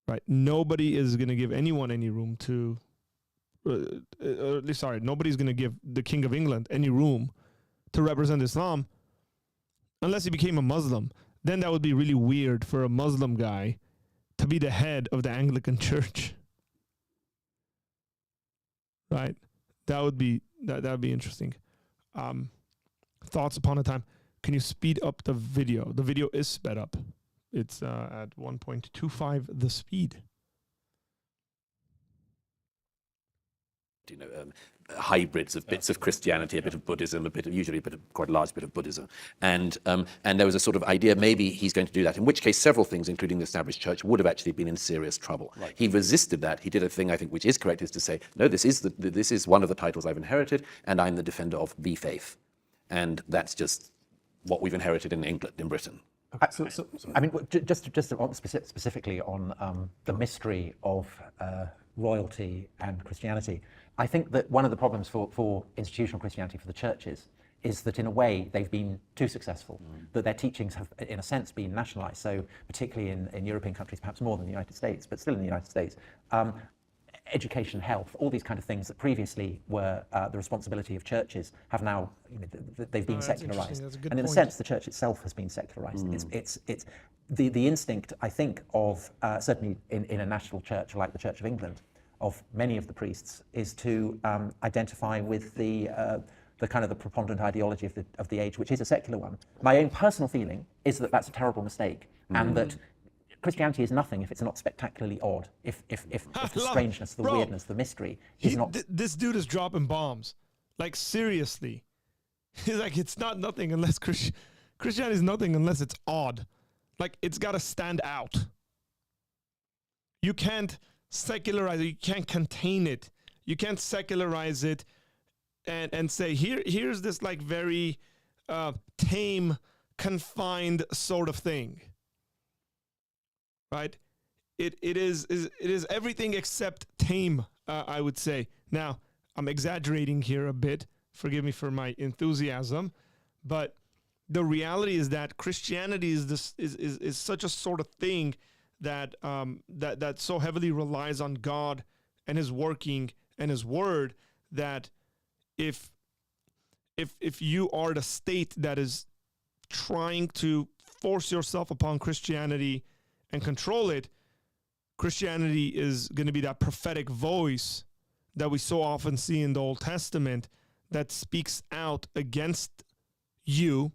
right? Nobody is going to give anyone any room to nobody's going to give the King of England any room to represent Islam unless he became a Muslim. Then that would be really weird for a Muslim guy to be the head of the Anglican Church, right? That would be interesting. Thoughts upon a time. Can you speed up the video? The video is sped up. It's at 1.25 the speed. Hybrids of bits of Christianity, a bit of Buddhism, usually quite a large bit of Buddhism, and there was a sort of idea maybe he's going to do that. In which case, several things, including the established church, would have actually been in serious trouble. Right. He resisted that. He did a thing I think which is correct, is to say, no, this is one of the titles I've inherited, and I'm the defender of the faith, and that's just what we've inherited in England, in Britain. I mean, just specifically on the mystery of royalty and Christianity. I think that one of the problems for institutional Christianity, for the churches, is that in a way they've been too successful, that their teachings have, in a sense, been nationalized. So particularly in European countries, perhaps more than the United States, but still in the United States, education, health, all these kind of things that previously were the responsibility of churches have now, they've been secularized. And in a sense, the church itself has been secularized. It's the instinct, I think, of certainly in a national church like the Church of England, of many of the priests, is to identify with the kind of the preponderant ideology of the age, which is a secular one. My own personal feeling is that that's a terrible mistake, and that Christianity is nothing if it's not spectacularly odd, if the strangeness, the weirdness, the mystery is not... This dude is dropping bombs. Like, seriously. He's like, it's not nothing unless... Christianity is nothing unless it's odd. Like, it's got to stand out. You can't secularize it. You can't contain it. You can't secularize it and say, here's this, like, very tame, confined sort of thing. Right? It is everything except tame, I would say. Now, I'm exaggerating here a bit. Forgive me for my enthusiasm, but the reality is that Christianity is such a sort of thing that that so heavily relies on God and His working and His word, that if you are the state that is trying to force yourself upon Christianity and control it, Christianity is going to be that prophetic voice that we so often see in the Old Testament that speaks out against you,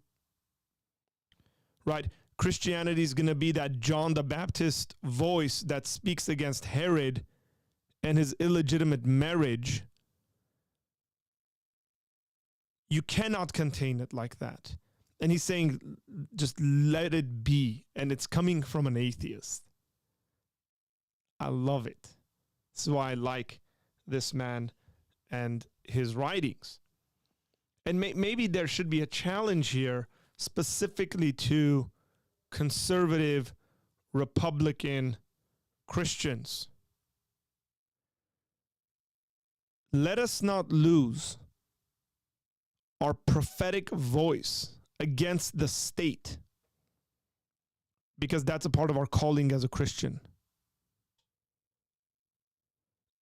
right? Christianity is going to be that John the Baptist voice that speaks against Herod and his illegitimate marriage. You cannot contain it like that. And he's saying, just let it be. And it's coming from an atheist. I love it. This is why I like this man and his writings. And maybe there should be a challenge here specifically to conservative, Republican Christians. Let us not lose our prophetic voice against the state, because that's a part of our calling as a Christian.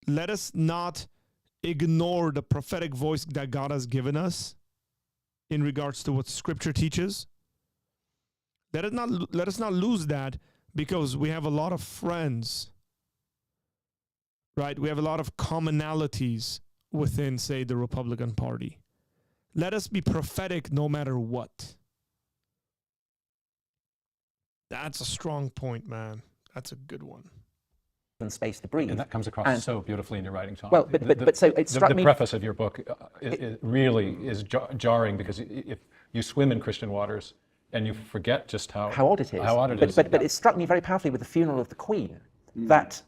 Let us not ignore the prophetic voice that God has given us in regards to what Scripture teaches. Let us not lose that because we have a lot of friends, right? We have a lot of commonalities within, say, the Republican Party. Let us be prophetic no matter what. That's a strong point, man. That's a good one. And space to breathe. And that comes across so beautifully in your writing, Tom. Well, but so it struck me... The preface of your book it really is jarring, because if you swim in Christian waters and you forget just how odd it is. But it struck me very powerfully with the funeral of the Queen, that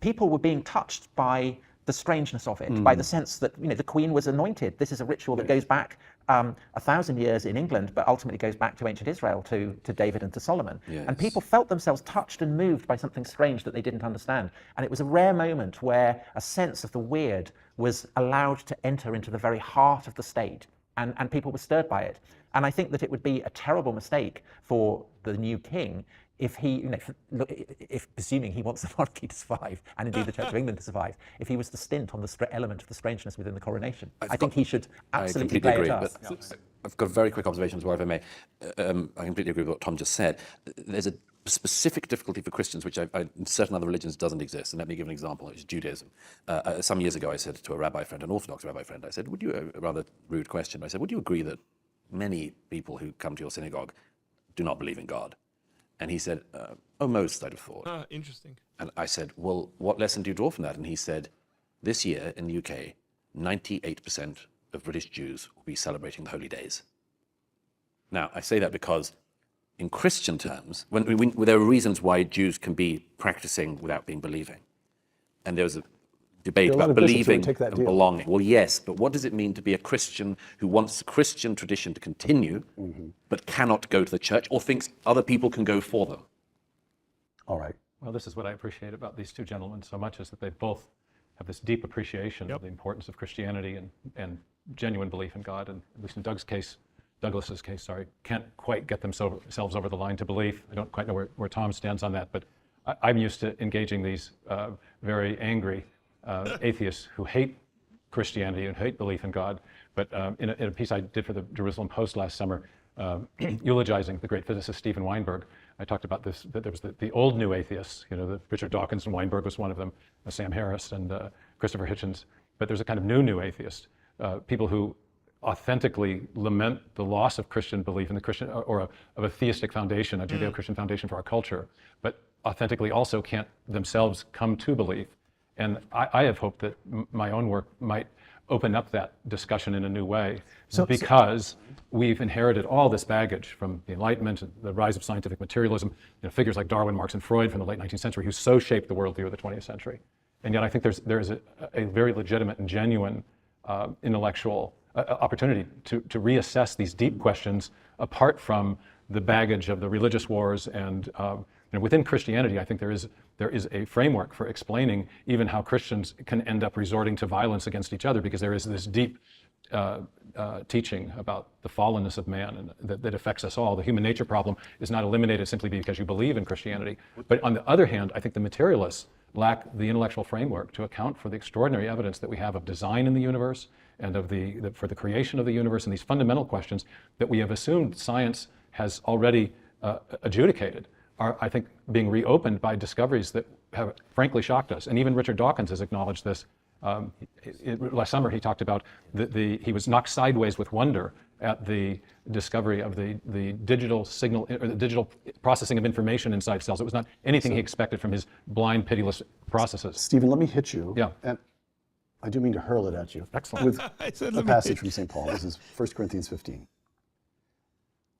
people were being touched by the strangeness of it, by the sense that the Queen was anointed. This is a ritual that goes back 1,000 years in England, but ultimately goes back to ancient Israel, to David and to Solomon. Yes. And people felt themselves touched and moved by something strange that they didn't understand. And it was a rare moment where a sense of the weird was allowed to enter into the very heart of the state, and people were stirred by it. And I think that it would be a terrible mistake for the new king if he, if presuming he wants the monarchy to survive, and indeed the Church of England to survive, if he was to stint on the element of the strangeness within the coronation. I think he should absolutely play it up. I've got a very quick observation as well, if I may. I completely agree with what Tom just said. There's a specific difficulty for Christians, which in certain other religions doesn't exist. And let me give an example, which is Judaism. Some years ago, I said to a rabbi friend, an Orthodox rabbi friend, I said, a rather rude question, I said, would you agree that many people who come to your synagogue do not believe in God? And he said, most, I'd have thought. Interesting. And I said, well, what lesson do you draw from that? And he said, this year in the UK, 98% of British Jews will be celebrating the holy days. Now, I say that because in Christian terms, when there are reasons why Jews can be practicing without being believing. And there was a debate about believing and belonging. Well, yes, but what does it mean to be a Christian who wants the Christian tradition to continue, but cannot go to the church, or thinks other people can go for them? All right. Well, this is what I appreciate about these two gentlemen so much, is that they both have this deep appreciation of the importance of Christianity and genuine belief in God, and at least in Douglas's case, can't quite get themselves over the line to belief. I don't quite know where Tom stands on that, but I'm used to engaging these very angry atheists who hate Christianity and hate belief in God. But in a piece I did for the Jerusalem Post last summer, eulogizing the great physicist Stephen Weinberg, I talked about this, that there was the old new atheists, Richard Dawkins and Weinberg was one of them, Sam Harris and Christopher Hitchens, but there's a kind of new atheist, people who authentically lament the loss of Christian belief in the Christian, of a theistic foundation, a Judeo-Christian foundation for our culture, but authentically also can't themselves come to belief. And I have hoped that my own work might open up that discussion in a new way, because we've inherited all this baggage from the Enlightenment and the rise of scientific materialism, figures like Darwin, Marx, and Freud from the late 19th century who so shaped the worldview of the 20th century. And yet I think there's a very legitimate and genuine intellectual opportunity to reassess these deep questions apart from the baggage of the religious wars. And within Christianity, I think there is a framework for explaining even how Christians can end up resorting to violence against each other, because there is this deep teaching about the fallenness of man and that affects us all. The human nature problem is not eliminated simply because you believe in Christianity. But on the other hand, I think the materialists lack the intellectual framework to account for the extraordinary evidence that we have of design in the universe and of for the creation of the universe, and these fundamental questions that we have assumed science has already adjudicated are, I think, being reopened by discoveries that have frankly shocked us. And even Richard Dawkins has acknowledged this. Last summer he talked about he was knocked sideways with wonder at the discovery of the digital signal, or the digital processing of information inside cells. It was not anything he expected from his blind, pitiless processes. Stephen, let me hit you. Yeah. And I do mean to hurl it at you. Excellent. With I said, a let me passage hit from St. Paul. This is 1 Corinthians 15.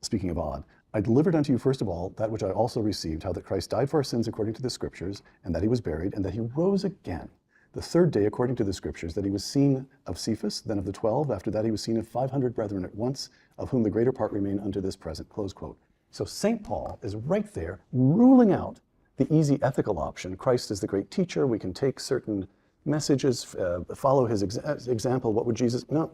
Speaking of odd, I delivered unto you first of all that which I also received, how that Christ died for our sins according to the Scriptures, and that he was buried, and that he rose again the third day according to the Scriptures, that he was seen of Cephas, then of the 12. After that he was seen of 500 brethren at once, of whom the greater part remain unto this present. Close quote. So St. Paul is right there ruling out the easy ethical option. Christ is the great teacher. We can take certain messages, follow his example. What would Jesus? No,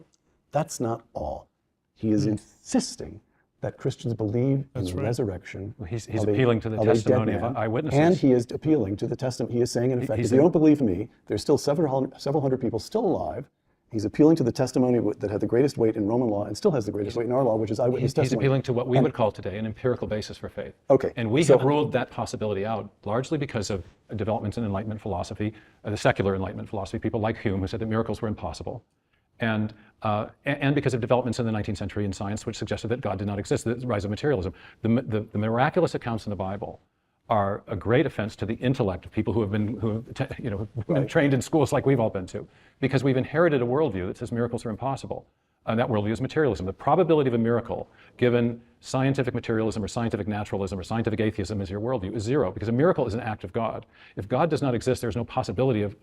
that's not all. He is insisting that Christians believe in the resurrection. Well, he's appealing to the testimony of eyewitnesses. And he is appealing to the testimony. He is saying, in effect, if you don't believe me, there's still several hundred people still alive. He's appealing to the testimony that had the greatest weight in Roman law and still has the greatest weight in our law, which is eyewitness testimony. He's appealing to what we would call today an empirical basis for faith. Okay. And we have ruled that possibility out largely because of developments in Enlightenment philosophy, the secular Enlightenment philosophy, people like Hume who said that miracles were impossible. And because of developments in the 19th century in science which suggested that God did not exist, the rise of materialism. The miraculous accounts in the Bible are a great offense to the intellect of people who have been trained in schools like we've all been to, because we've inherited a worldview that says miracles are impossible. And that worldview is materialism. The probability of a miracle, given scientific materialism or scientific naturalism or scientific atheism as your worldview, is zero, because a miracle is an act of God. If God does not exist, there's no possibility of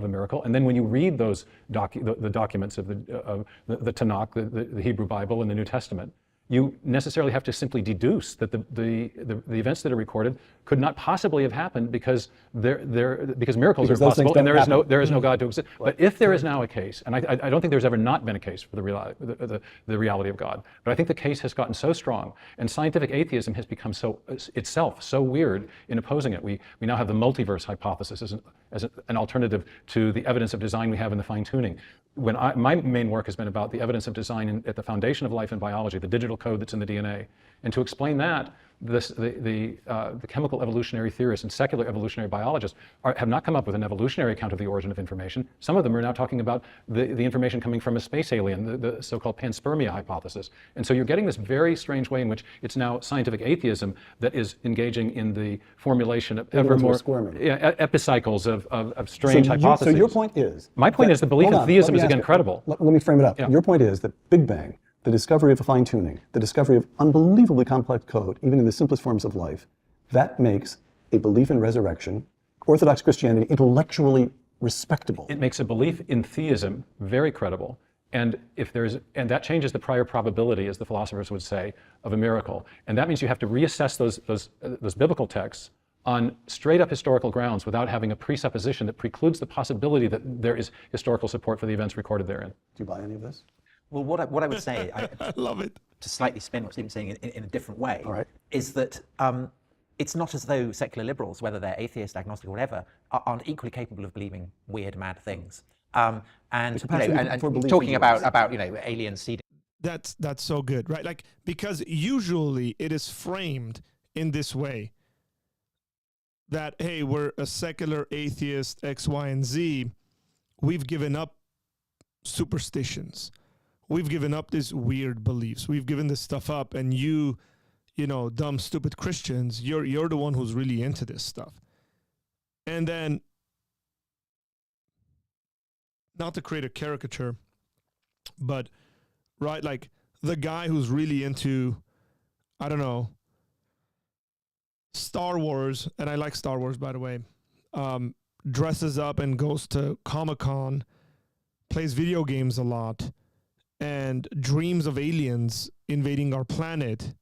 a miracle. And then when you read those the documents of the Tanakh, the Hebrew Bible, and the New Testament, you necessarily have to simply deduce that the events that are recorded could not possibly have happened because miracles are impossible and there is no God to exist. But if there is now a case, and I don't think there's ever not been a case for the reality of God, but I think the case has gotten so strong, and scientific atheism has become itself so weird in opposing it. We now have the multiverse hypothesis as an alternative to the evidence of design we have in the fine-tuning. My main work has been about the evidence of design at the foundation of life in biology, the digital code that's in the DNA. And to explain that, the chemical evolutionary theorists and secular evolutionary biologists have not come up with an evolutionary account of the origin of information. Some of them are now talking about the information coming from a space alien, the so-called panspermia hypothesis. And so you're getting this very strange way in which it's now scientific atheism that is engaging in the formulation of ever more epicycles of strange hypotheses. So your point is? My point is the belief in theism is again credible. Let me frame it up. Yeah. Your point is that Big Bang, the discovery of fine-tuning, the discovery of unbelievably complex code, even in the simplest forms of life, that makes a belief in resurrection, Orthodox Christianity, intellectually respectable. It makes a belief in theism very credible. And that changes the prior probability, as the philosophers would say, of a miracle. And that means you have to reassess those biblical texts on straight up historical grounds without having a presupposition that precludes the possibility that there is historical support for the events recorded therein. Do you buy any of this? Well, what I would say, I love it. to slightly spin what Stephen's saying in a different way, All right. is that it's not as though secular liberals, whether they're atheist, agnostic, or whatever, aren't equally capable of believing weird, mad things. And capacity for belief talking in about aliens seeding. That's so good, right? Like, because usually it is framed in this way that, hey, we're a secular atheist, X, Y, and Z. We've given up superstitions. We've given up these weird beliefs. We've given this stuff up, and you know, dumb, stupid Christians, you're the one who's really into this stuff. And then, not to create a caricature, but, right, like, the guy who's really into, I don't know, Star Wars, and I like Star Wars, by the way, dresses up and goes to Comic-Con, plays video games a lot, and dreams of aliens invading our planet,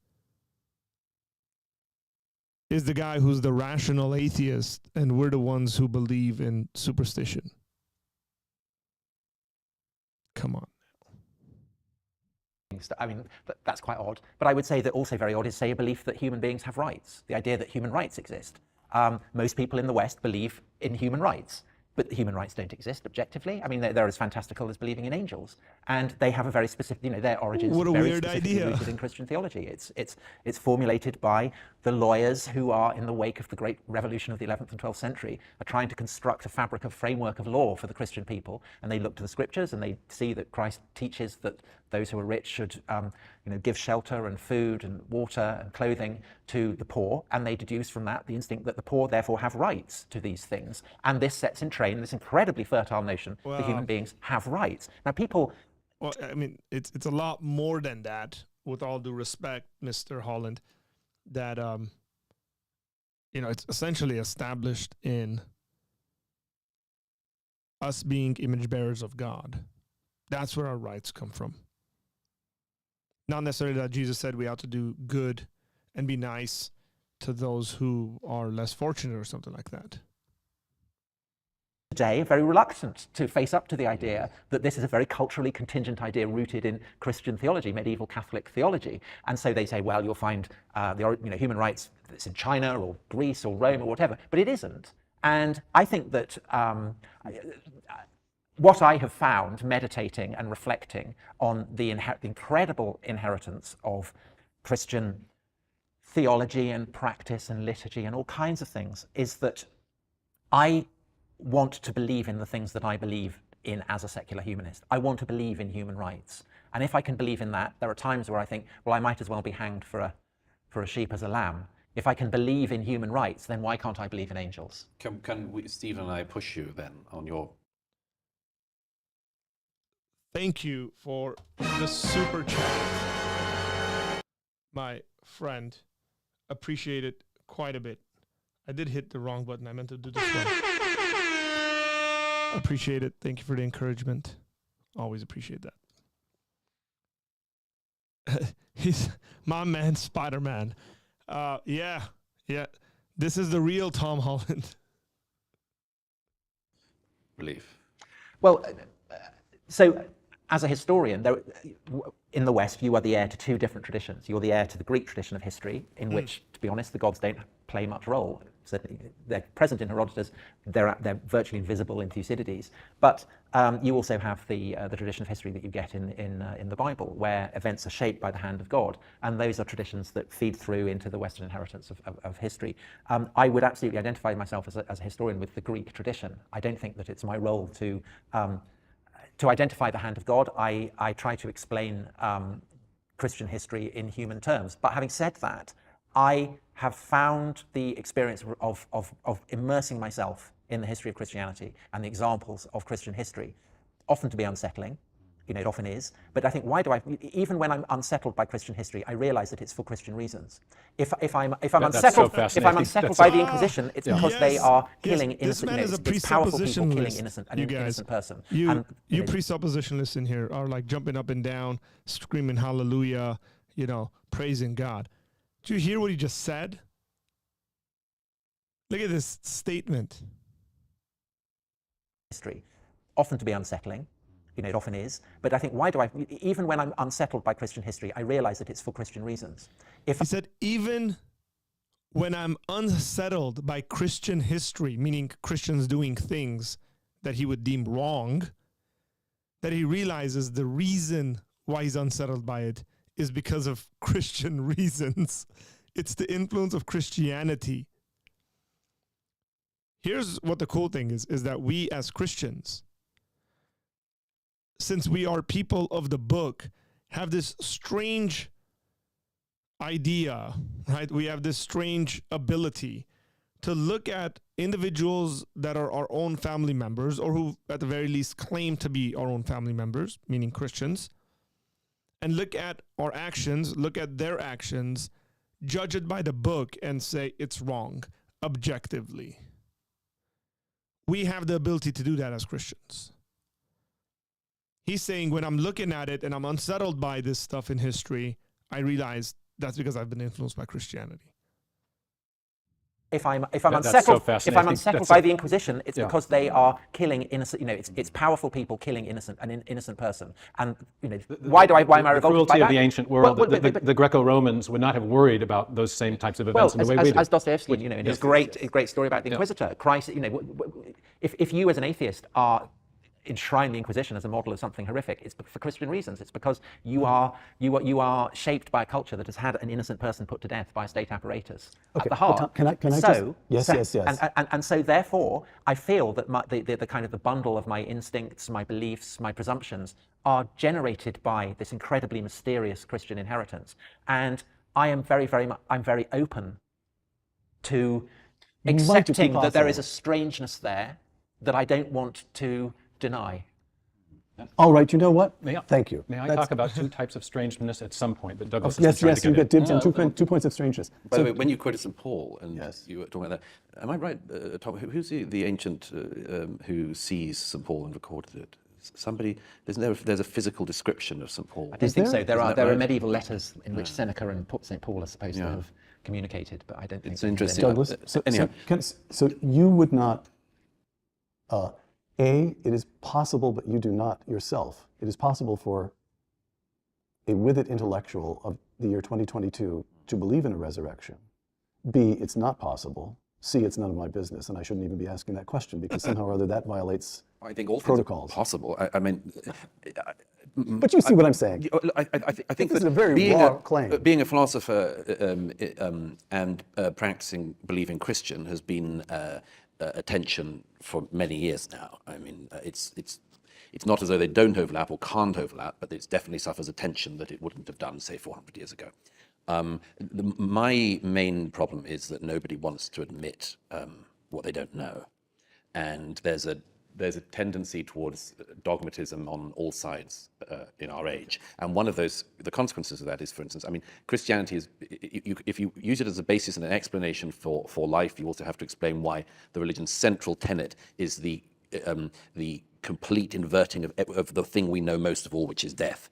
is the guy who's the rational atheist, and we're the ones who believe in superstition. Come on. I mean, that's quite odd. But I would say that also very odd is, say, a belief that human beings have rights, the idea that human rights exist. Most people in the West believe in human rights, but human rights don't exist objectively. I mean, they're as fantastical as believing in angels. And they have a very specific, their origins are very specifically rooted in Christian theology. It's formulated by the lawyers who are, in the wake of the great revolution of the 11th and 12th century, are trying to construct a fabric, a framework of law for the Christian people. And they look to the scriptures and they see that Christ teaches that those who are rich should give shelter and food and water and clothing to the poor. And they deduce from that the instinct that the poor therefore have rights to these things. And this sets in train this incredibly fertile notion that human beings have rights. Now, people... Well, I mean, it's a lot more than that, with all due respect, Mr. Holland, that, it's essentially established in us being image bearers of God. That's where our rights come from. Not necessarily that Jesus said we ought to do good and be nice to those who are less fortunate or something like that. Today are very reluctant to face up to the idea that this is a very culturally contingent idea rooted in Christian theology, medieval Catholic theology. And so they say, well, you'll find human rights that's in China or Greece or Rome or whatever, but it isn't. And I think that what I have found meditating and reflecting on the incredible inheritance of Christian theology and practice and liturgy and all kinds of things is that I want to believe in the things that I believe in as a secular humanist. I want to believe in human rights. And if I can believe in that, there are times where I think, well, I might as well be hanged for a sheep as a lamb. If I can believe in human rights, then why can't I believe in angels? Can we, Stephen and I, push you then on your... Thank you for the super chat, my friend. Appreciate it quite a bit. I did hit the wrong button. I meant to do this one. Appreciate it. Thank you for the encouragement. Always appreciate that. He's my man, Spider-Man. Yeah. This is the real Tom Holland. Belief. Well, so as a historian, in the West, you are the heir to two different traditions. You're the heir to the Greek tradition of history, in which, to be honest, the gods don't play much role. Certainly, they're present in Herodotus. They're virtually invisible in Thucydides. But you also have the tradition of history that you get in the Bible, where events are shaped by the hand of God, and those are traditions that feed through into the Western inheritance of history. I would absolutely identify myself as a historian with the Greek tradition. I don't think that it's my role to identify the hand of God. I try to explain Christian history in human terms. But having said that, I have found the experience of immersing myself in the history of Christianity and the examples of Christian history often to be unsettling. It often is. But I think, even when I'm unsettled by Christian history, I realize that it's for Christian reasons. If I'm unsettled by the Inquisition, it's because they are killing innocent. It's powerful people killing an innocent person. You presuppositionalists in here are like jumping up and down, screaming hallelujah, praising God. Did you hear what he just said? Look at this statement. history, often to be unsettling. It often is. But I think, even when I'm unsettled by Christian history, I realize that it's for Christian reasons. He said, even when I'm unsettled by Christian history, meaning Christians doing things that he would deem wrong, that he realizes the reason why he's unsettled by it is because of Christian reasons. It's the influence of Christianity. Here's what the cool thing is that we as Christians, since we are people of the book, have this strange idea, right? We have this strange ability to look at individuals that are our own family members, or who at the very least claim to be our own family members, meaning Christians, and look at our actions, look at their actions, judge it by the book and say it's wrong objectively. We have the ability to do that as Christians. He's saying when I'm looking at it and I'm unsettled by this stuff in history, I realize that's because I've been influenced by Christianity. If I'm That's unsettled, so if I'm fascinating. unsettled That's by so- the Inquisition, it's Yeah. because they are killing innocent. It's powerful people killing an innocent person. And why am I The revolted cruelty by that? of the ancient world, Well, the Greco-Romans would not have worried about those same types of events in the way we do. as Dostoevsky, in his great story about the Inquisitor, Christ, if you as an atheist are enshrine the Inquisition as a model of something horrific, it's for Christian reasons. It's because you are shaped by a culture that has had an innocent person put to death by a state apparatus at the heart. Can I so, yes. And so therefore, I feel that the kind of the bundle of my instincts, my beliefs, my presumptions are generated by this incredibly mysterious Christian inheritance. And I am I'm very open to accepting that there is a strangeness there that I don't want to deny. All right, you know what? May I- Thank you. May I That's- talk about two types of strangeness at some point that Douglas Yes, has been trying yes, to you get get dibs on 2 points of strangeness. By So- the way, when you quoted St. Paul and Yes. you were talking about that, am I right, Tom? Who's the ancient who sees St. Paul and recorded it? Somebody, there's a physical description of St. Paul. I don't think so. There Isn't are that right? medieval letters in which Seneca and St. Paul are supposed to have communicated, but I don't think It's interesting. Douglas, Anyhow. so you would not, it is possible, but you do not yourself. It is possible for a with-it intellectual of the year 2022 to believe in a resurrection. B, it's not possible. C, it's none of my business, and I shouldn't even be asking that question because somehow or other that violates I think all protocols. things are possible. I mean, But you see what I'm saying. I think this is that a very being raw claim. being a philosopher and practicing believing Christian has been a tension for many years now. I mean, it's not as though they don't overlap or can't overlap, but it definitely suffers a tension that it wouldn't have done, say, 400 years ago. My main problem is that nobody wants to admit what they don't know, and there's a tendency towards dogmatism on all sides in our age. And one of the consequences of that is, for instance, I mean, Christianity is, if you use it as a basis and an explanation for life, you also have to explain why the religion's central tenet is the complete inverting of the thing we know most of all, which is death.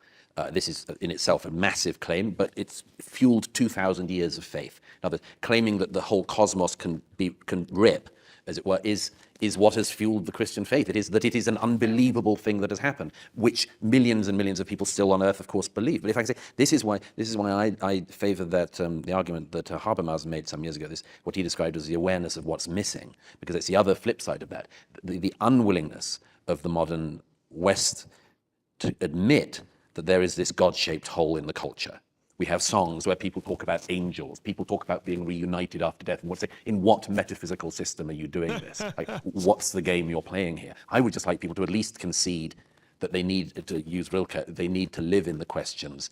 This is in itself a massive claim, but it's fueled 2,000 years of faith. Now, claiming that the whole cosmos can rip, as it were, is what has fueled the Christian faith. It is an unbelievable thing that has happened, which millions and millions of people still on earth, of course, believe. But if I can say, this is why I favour that the argument that Habermas made some years ago. What he described as the awareness of what's missing, because it's the other flip side of that, the unwillingness of the modern West to admit that there is this God-shaped hole in the culture. We have songs where people talk about angels, people talk about being reunited after death, and in what metaphysical system are you doing this? Like, what's the game you're playing here? I would just like people to at least concede that they need, to use Rilke, they need to live in the questions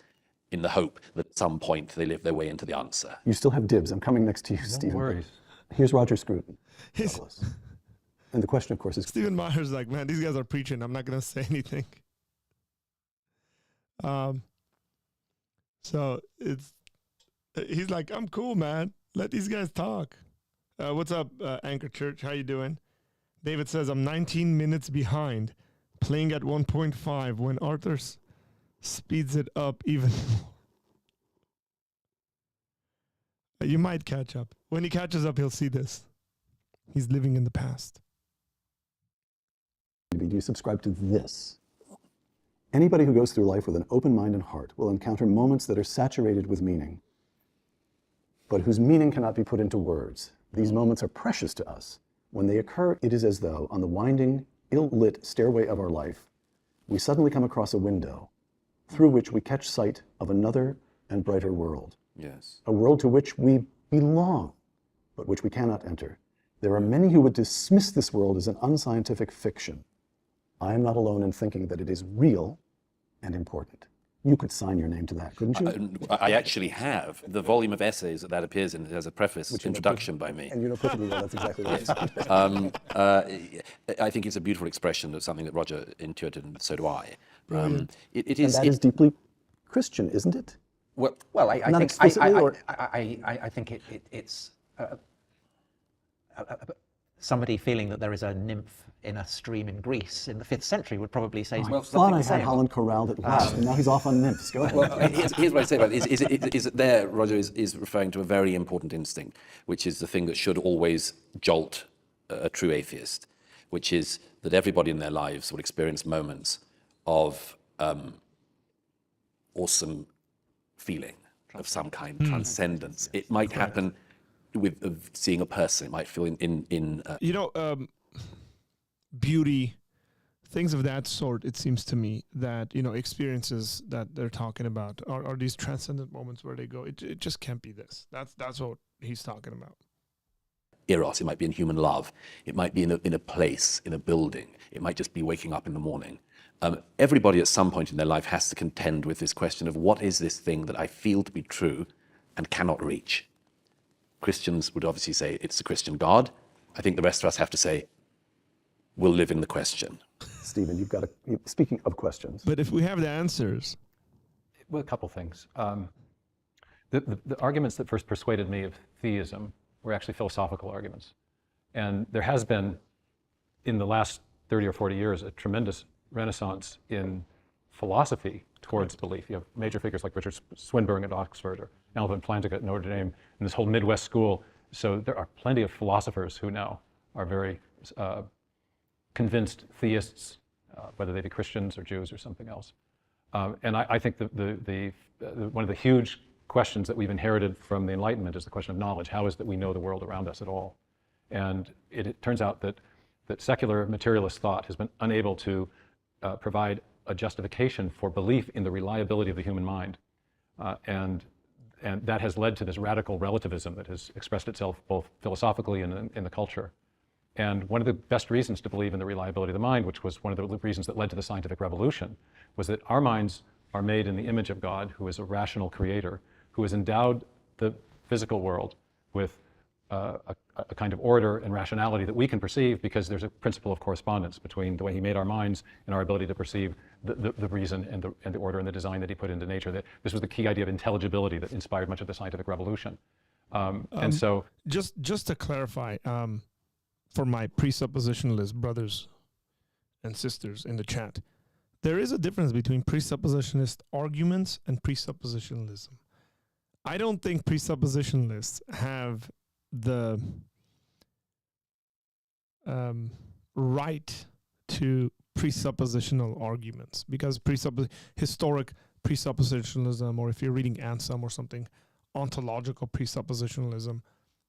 in the hope that at some point they live their way into the answer. You still have dibs. I'm coming next to you, Stephen. No worries. Here's Roger Scruton. Douglas. And the question, of course, is... Stephen Meyer's like, man, these guys are preaching. I'm not going to say anything. So he's like, I'm cool, man. Let these guys talk. What's up, Anchor Church? How you doing? David says, I'm 19 minutes behind, playing at 1.5 when Arthur speeds it up even more. You might catch up. When he catches up, he'll see this. He's living in the past. Do you subscribe to this? Anybody who goes through life with an open mind and heart will encounter moments that are saturated with meaning, but whose meaning cannot be put into words. These moments are precious to us. When they occur, it is as though, on the winding, ill-lit stairway of our life, we suddenly come across a window through which we catch sight of another and brighter world. Yes. A world to which we belong, but which we cannot enter. There are many who would dismiss this world as an unscientific fiction. I am not alone in thinking that it is real and important. You could sign your name to that, couldn't you? I actually have the volume of essays that appears in as a preface introduction by me. And you know perfectly well that's exactly what I think it's a beautiful expression of something that Roger intuited, and so do I. It And that is deeply Christian, isn't it? well, Not explicitly, or I think it's somebody feeling that there is a nymph in a stream in Greece in the 5th century would probably say I thought something I the had same. Holland corralled at last, and now he's off on nymphs. Go ahead. well, here's what I say about it. Is that there, Roger is referring to a very important instinct, which is the thing that should always jolt a true atheist, which is that everybody in their lives will experience moments of awesome feeling of some kind, transcendence. It might happen with seeing a person. It might feel Beauty, things of that sort, it seems to me that, experiences that they're talking about are these transcendent moments where they go, it just can't be this. That's what he's talking about. Eros. It might be in human love. It might be in a place, in a building. It might just be waking up in the morning. Everybody at some point in their life has to contend with this question of what is this thing that I feel to be true and cannot reach. Christians would obviously say it's the Christian God. I think the rest of us have to say we'll live in the question. Stephen, speaking of questions. But if we have the answers. Well, a couple things. The arguments that first persuaded me of theism were actually philosophical arguments. And there has been, in the last 30 or 40 years, a tremendous renaissance in philosophy towards belief. You have major figures like Richard Swinburne at Oxford or Alvin Plantinga at Notre Dame, and this whole Midwest school. So there are plenty of philosophers who now are very convinced theists, whether they be Christians or Jews or something else. And I think one of the huge questions that we've inherited from the Enlightenment is the question of knowledge. How is it that we know the world around us at all? And it turns out that secular materialist thought has been unable to provide a justification for belief in the reliability of the human mind. And that has led to this radical relativism that has expressed itself both philosophically and in the culture. And one of the best reasons to believe in the reliability of the mind, which was one of the reasons that led to the scientific revolution, was that our minds are made in the image of God, who is a rational creator, who has endowed the physical world with a kind of order and rationality that we can perceive because there's a principle of correspondence between the way he made our minds and our ability to perceive the reason and the order and the design that he put into nature. That this was the key idea of intelligibility that inspired much of the scientific revolution. And so, just to clarify, for my presuppositionalist brothers and sisters in the chat, there is a difference between presuppositionalist arguments and presuppositionalism. I don't think presuppositionalists have the right to presuppositional arguments, because historic presuppositionalism, or if you're reading Ansem or something, ontological presuppositionalism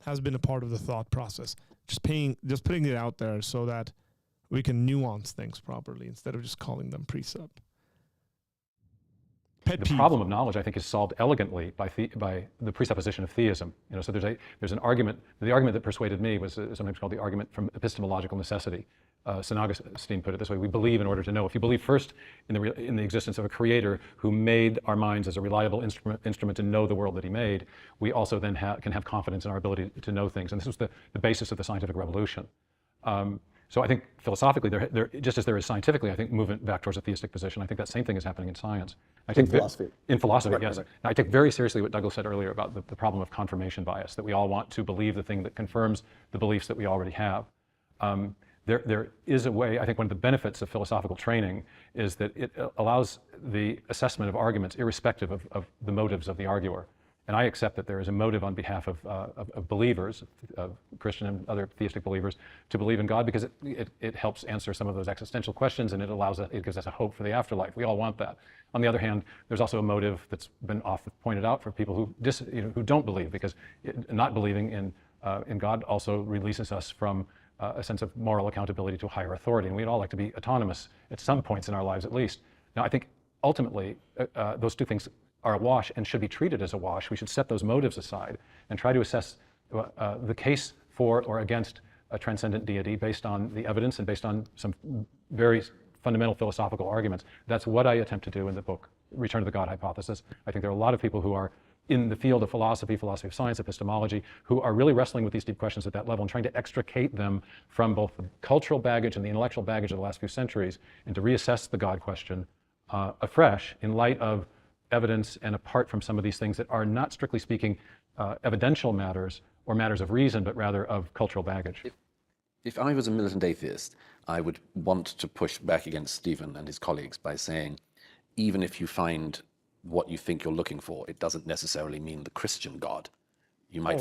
has been a part of the thought process. Just putting it out there so that we can nuance things properly instead of just calling them presup. the problem of knowledge, I think, is solved elegantly by the presupposition of theism. So there's an argument. The argument that persuaded me was sometimes called the argument from epistemological necessity. St. Augustine put it this way: we believe in order to know. If you believe first in the existence of a creator who made our minds as a reliable instrument to know the world that he made, we also then can have confidence in our ability to know things. And this was the basis of the scientific revolution. So I think philosophically, there, just as there is scientifically, I think movement back towards a theistic position. I think that same thing is happening in science. In philosophy. In philosophy, right, yes. Right. Now, I take very seriously what Douglas said earlier about the problem of confirmation bias, that we all want to believe the thing that confirms the beliefs that we already have. There is a way. I think one of the benefits of philosophical training is that it allows the assessment of arguments irrespective of the motives of the arguer. And I accept that there is a motive on behalf of believers, of Christian and other theistic believers, to believe in God because it helps answer some of those existential questions, and it gives us a hope for the afterlife. We all want that. On the other hand, there's also a motive that's been often pointed out for people who don't believe, because not believing in God also releases us from a sense of moral accountability to a higher authority, and we'd all like to be autonomous at some points in our lives at least. Now, I think ultimately those two things are a wash and should be treated as a wash. We should set those motives aside and try to assess the case for or against a transcendent deity based on the evidence and based on some very fundamental philosophical arguments. That's what I attempt to do in the book, Return to the God Hypothesis. I think there are a lot of people who are in the field of philosophy of science, epistemology, who are really wrestling with these deep questions at that level and trying to extricate them from both the cultural baggage and the intellectual baggage of the last few centuries, and to reassess the God question afresh in light of evidence and apart from some of these things that are not, strictly speaking, evidential matters or matters of reason, but rather of cultural baggage. If I was a militant atheist, I would want to push back against Stephen and his colleagues by saying, even if you find what you think you're looking for, it doesn't necessarily mean the Christian God. You might,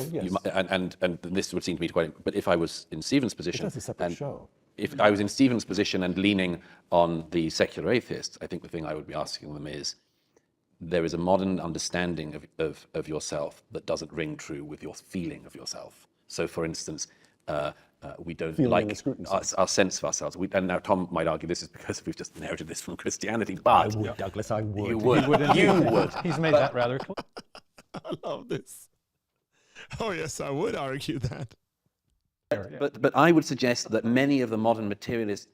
and this would seem to me quite. But if I was in Stephen's position, That's a separate show. If I was in Stephen's position and leaning on the secular atheists, I think the thing I would be asking them is, there is a modern understanding of yourself that doesn't ring true with your feeling of yourself. So, for instance, we don't like our sense of ourselves. And now Tom might argue this is because we've just inherited this from Christianity, but I would, Douglas, I would. You would. You would. He's made that rather clear. I love this. Oh yes, I would argue that. But I would suggest that many of the modern materialist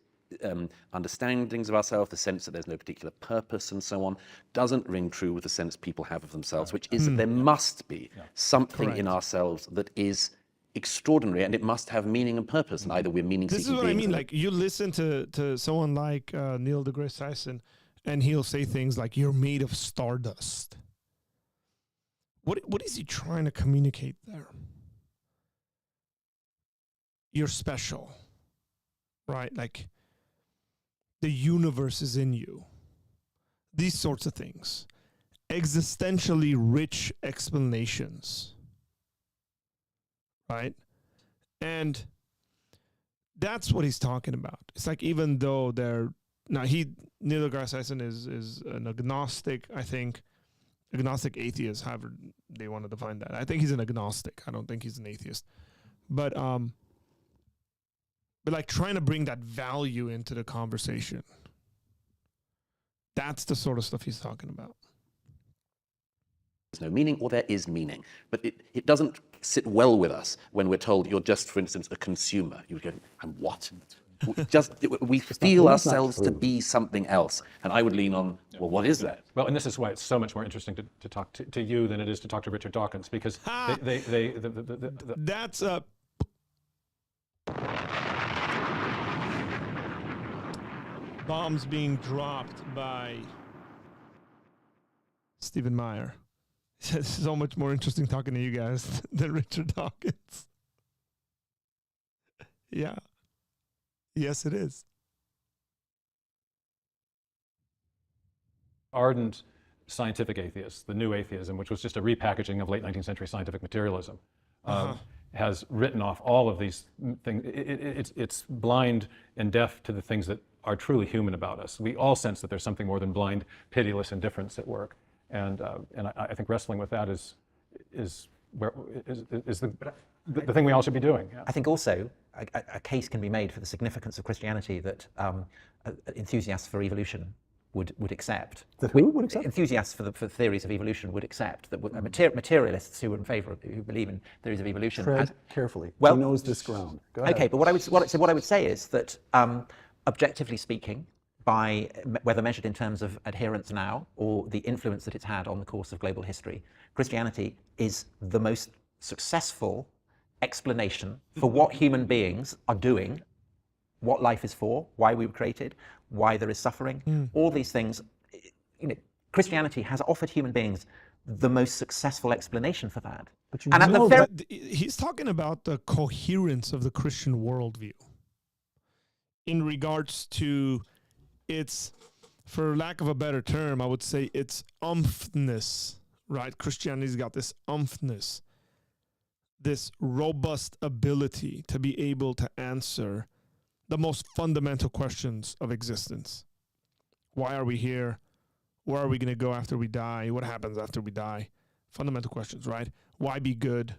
understandings of ourselves, the sense that there's no particular purpose and so on, doesn't ring true with the sense people have of themselves, which is that there must be something in ourselves that is extraordinary, and it must have meaning and purpose, and either we're meaning-seeking This is what I beings mean. Like, you listen to someone like Neil deGrasse Tyson, and he'll say things like, "You're made of stardust." What is he trying to communicate there? You're special, right? Like, the universe is in you. These sorts of things. Existentially rich explanations. Right? And that's what he's talking about. It's like, even though Neil deGrasse Tyson is an agnostic, I think, agnostic atheist, however they want to define that. I think he's an agnostic. I don't think he's an atheist. But like, trying to bring that value into the conversation. That's the sort of stuff he's talking about. There's no meaning, or there is meaning. But it doesn't sit well with us when we're told you're just, for instance, a consumer. You go, I'm what? We feel ourselves to be something else. And I would lean on, well, what is that? Well, and this is why it's so much more interesting to talk to you than it is to talk to Richard Dawkins, because that's a... bombs being dropped by Stephen Meyer. It's so much more interesting talking to you guys than Richard Dawkins. Yeah. Yes, it is. Ardent scientific atheists, the new atheism, which was just a repackaging of late 19th century scientific materialism, has written off all of these things. It's blind and deaf to the things that are truly human about us. We all sense that there's something more than blind, pitiless indifference at work, and I think wrestling with that is the thing we all should be doing. Yeah. I think also a case can be made for the significance of Christianity that enthusiasts for evolution would accept. That who would accept? Enthusiasts for theories of evolution would accept that materialists who are in favour of, who believe in theories of evolution. Tread carefully. Well, he knows this ground. Go ahead. Okay, but what I would say is that objectively speaking, by whether measured in terms of adherence now or the influence that it's had on the course of global history, Christianity is the most successful explanation for what human beings are doing, what life is for, why we were created, why there is suffering, all these things. Christianity has offered human beings the most successful explanation for that. But you And know that he's talking about the coherence of the Christian worldview in regards to its, for lack of a better term, I would say its umphness, right? Christianity's got this umphness, this robust ability to be able to answer the most fundamental questions of existence. Why are we here? Where are we going to go after we die? What happens after we die? Fundamental questions, right? Why be good?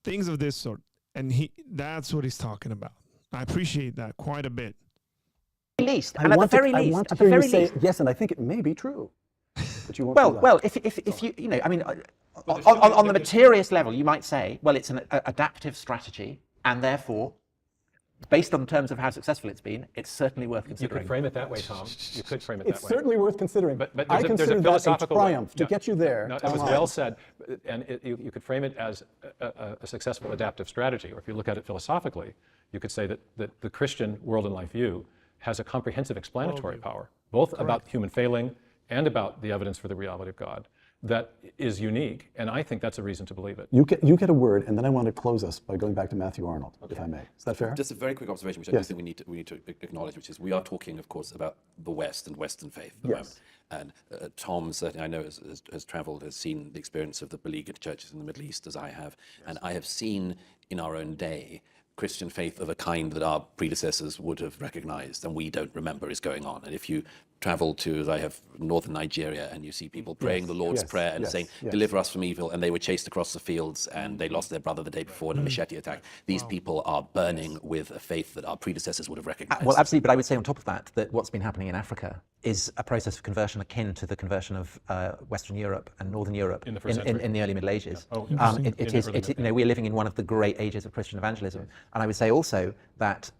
Things of this sort. And that's what he's talking about. I appreciate that quite a bit. Least, I and at the want very to, I least, want to at the hear you very say least. yes, and I think it may be true, but you won't do that. Well, if you, you know, I mean, on the materialist level, you might say, well, it's an adaptive strategy, and therefore, based on terms of how successful it's been, it's certainly worth You considering. could frame it that way, Tom. You could frame it It's that way. certainly worth considering. But I there's a consider that a philosophical triumph to no, get you there. No, it was well said, and you could frame it as a successful adaptive strategy, or if you look at it philosophically, you could say that the Christian world and life view has a comprehensive explanatory power, both about human failing and about the evidence for the reality of God, that is unique, and I think that's a reason to believe it. You get a word, and then I want to close us by going back to Matthew Arnold, if I may. Is that fair? Just a very quick observation, which I do think we need to acknowledge, which is we are talking, of course, about the West and Western faith at the moment. And Tom, certainly, I know, has traveled, has seen the experience of the beleaguered churches in the Middle East, as I have. And I have seen in our own day Christian faith of a kind that our predecessors would have recognized and we don't remember is going on. And if you travel to, as I have, northern Nigeria, and you see people praying the Lord's Prayer and saying, deliver us from evil, and they were chased across the fields and they lost their brother the day before in a machete attack. These people are burning with a faith that our predecessors would have recognized. Well, absolutely, but I would say on top of that, that what's been happening in Africa is a process of conversion akin to the conversion of Western Europe and Northern Europe in the first century. In the early Middle Ages. Oh, you know, we're living in one of the great ages of Christian evangelism. And I would say also that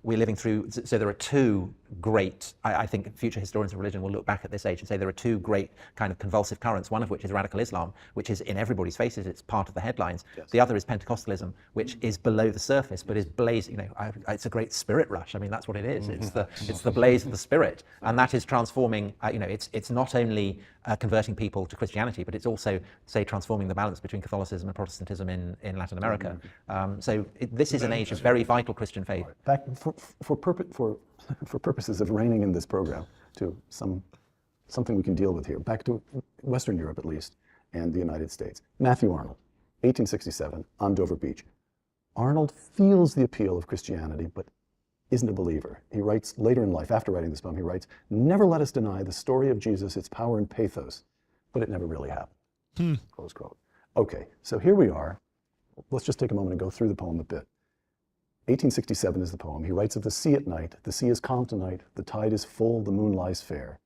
we're living through, so there are two great, I think future historians of religion will look back at this age and say there are two great kind of convulsive currents, one of which is radical Islam, which is in everybody's faces, it's part of the headlines. The other is Pentecostalism, which is below the surface, but is blazing, you know, it's a great spirit rush. I mean, that's what it is. It's the blaze of the spirit. And that is transforming, you know, it's not only converting people to Christianity, but it's also, say, transforming the balance between Catholicism and Protestantism in Latin America. This is an age of very vital Christian faith. Back for purposes of reining in this program to something we can deal with here. Back to Western Europe, at least, and the United States. Matthew Arnold, 1867, on Dover Beach. Arnold feels the appeal of Christianity, but isn't a believer. He writes later in life, after writing this poem, he writes, "Never let us deny the story of Jesus, its power and pathos, but it never really happened." Close quote. Okay, so here we are. Let's just take a moment and go through the poem a bit. 1867 is the poem. He writes of the sea at night. The sea is calm tonight. The tide is full. The moon lies fair.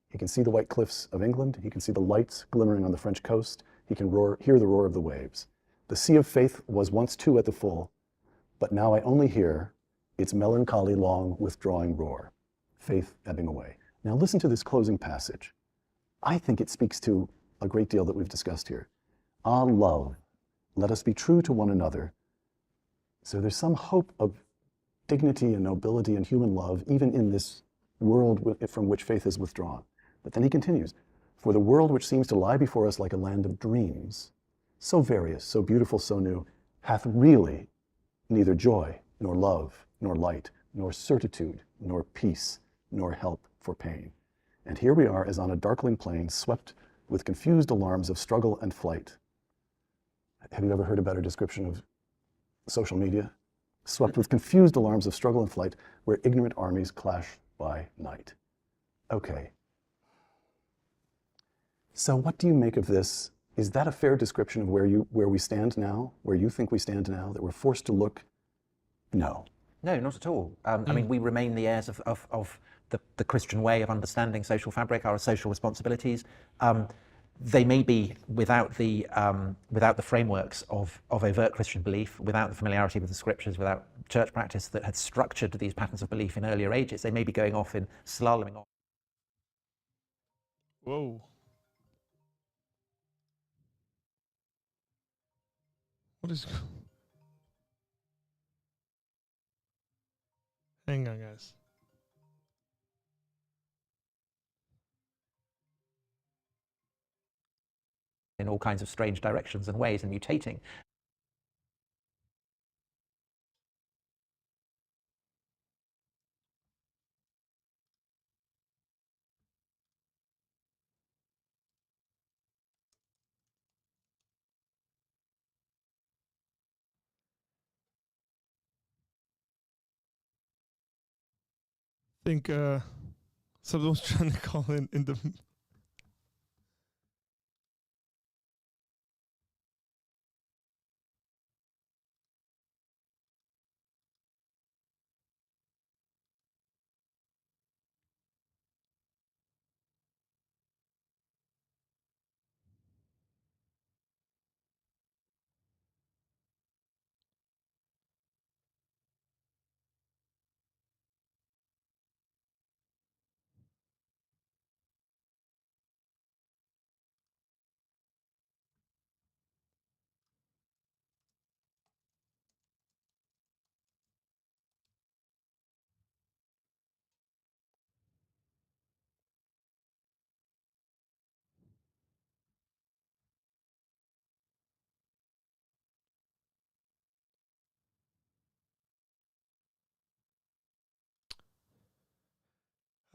He can see the white cliffs of England. He can see the lights glimmering on the French coast. He can hear the roar of the waves. The sea of faith was once too at the full, but now I only hear its melancholy long withdrawing roar. Faith ebbing away. Now listen to this closing passage. I think it speaks to a great deal that we've discussed here. Ah, love, let us be true to one another. So there's some hope of dignity and nobility and human love, even in this world from which faith is withdrawn. But then he continues, for the world which seems to lie before us like a land of dreams, so various, so beautiful, so new, hath really neither joy, nor love, nor light, nor certitude, nor peace, nor help for pain. And here we are as on a darkling plain, swept with confused alarms of struggle and flight. Have you ever heard a better description of social media? Swept with confused alarms of struggle and flight, where ignorant armies clash by night. Okay. So what do you make of this? Is that a fair description of where we stand now, where you think we stand now, that we're forced to look? No. No, not at all. I mean, we remain the heirs of the Christian way of understanding social fabric, our social responsibilities. They may be without the frameworks of overt Christian belief, without the familiarity with the scriptures, without church practice that had structured these patterns of belief in earlier ages. They may be going off in slaloming off. Whoa. What is... Hang on, guys. In all kinds of strange directions and ways and mutating. think someone's trying to call in the.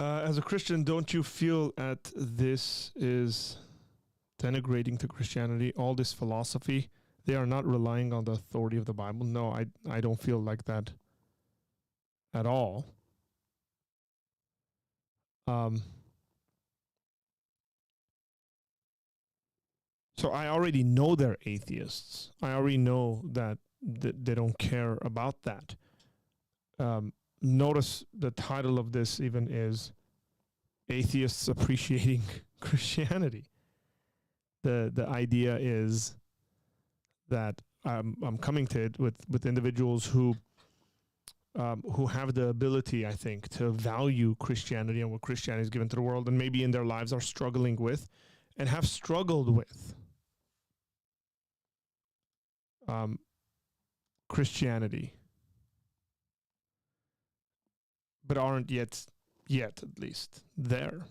As a Christian, don't you feel that this is denigrating to Christianity? All this philosophy, they are not relying on the authority of the Bible. No, I don't feel like that at all. So I already know they're atheists. I already know that they don't care about that. Notice the title of this even is Atheists Appreciating Christianity. The idea is that I'm coming to it with individuals who have the ability, I think, to value Christianity and what Christianity is given to the world, and maybe in their lives are struggling with and have struggled with Christianity, but aren't yet at least there.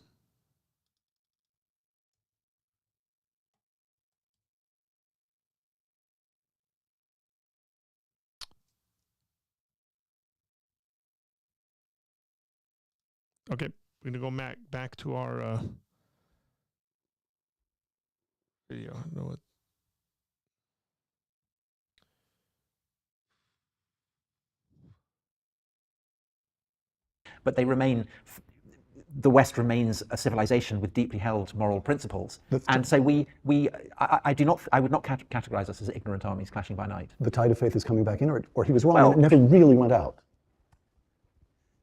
Okay, we're gonna go back to our video. I don't know what. But they remain, the West remains a civilization with deeply held moral principles. And so I would not categorize us as ignorant armies clashing by night. The tide of faith is coming back in, or he was wrong, Well, and it never really went out.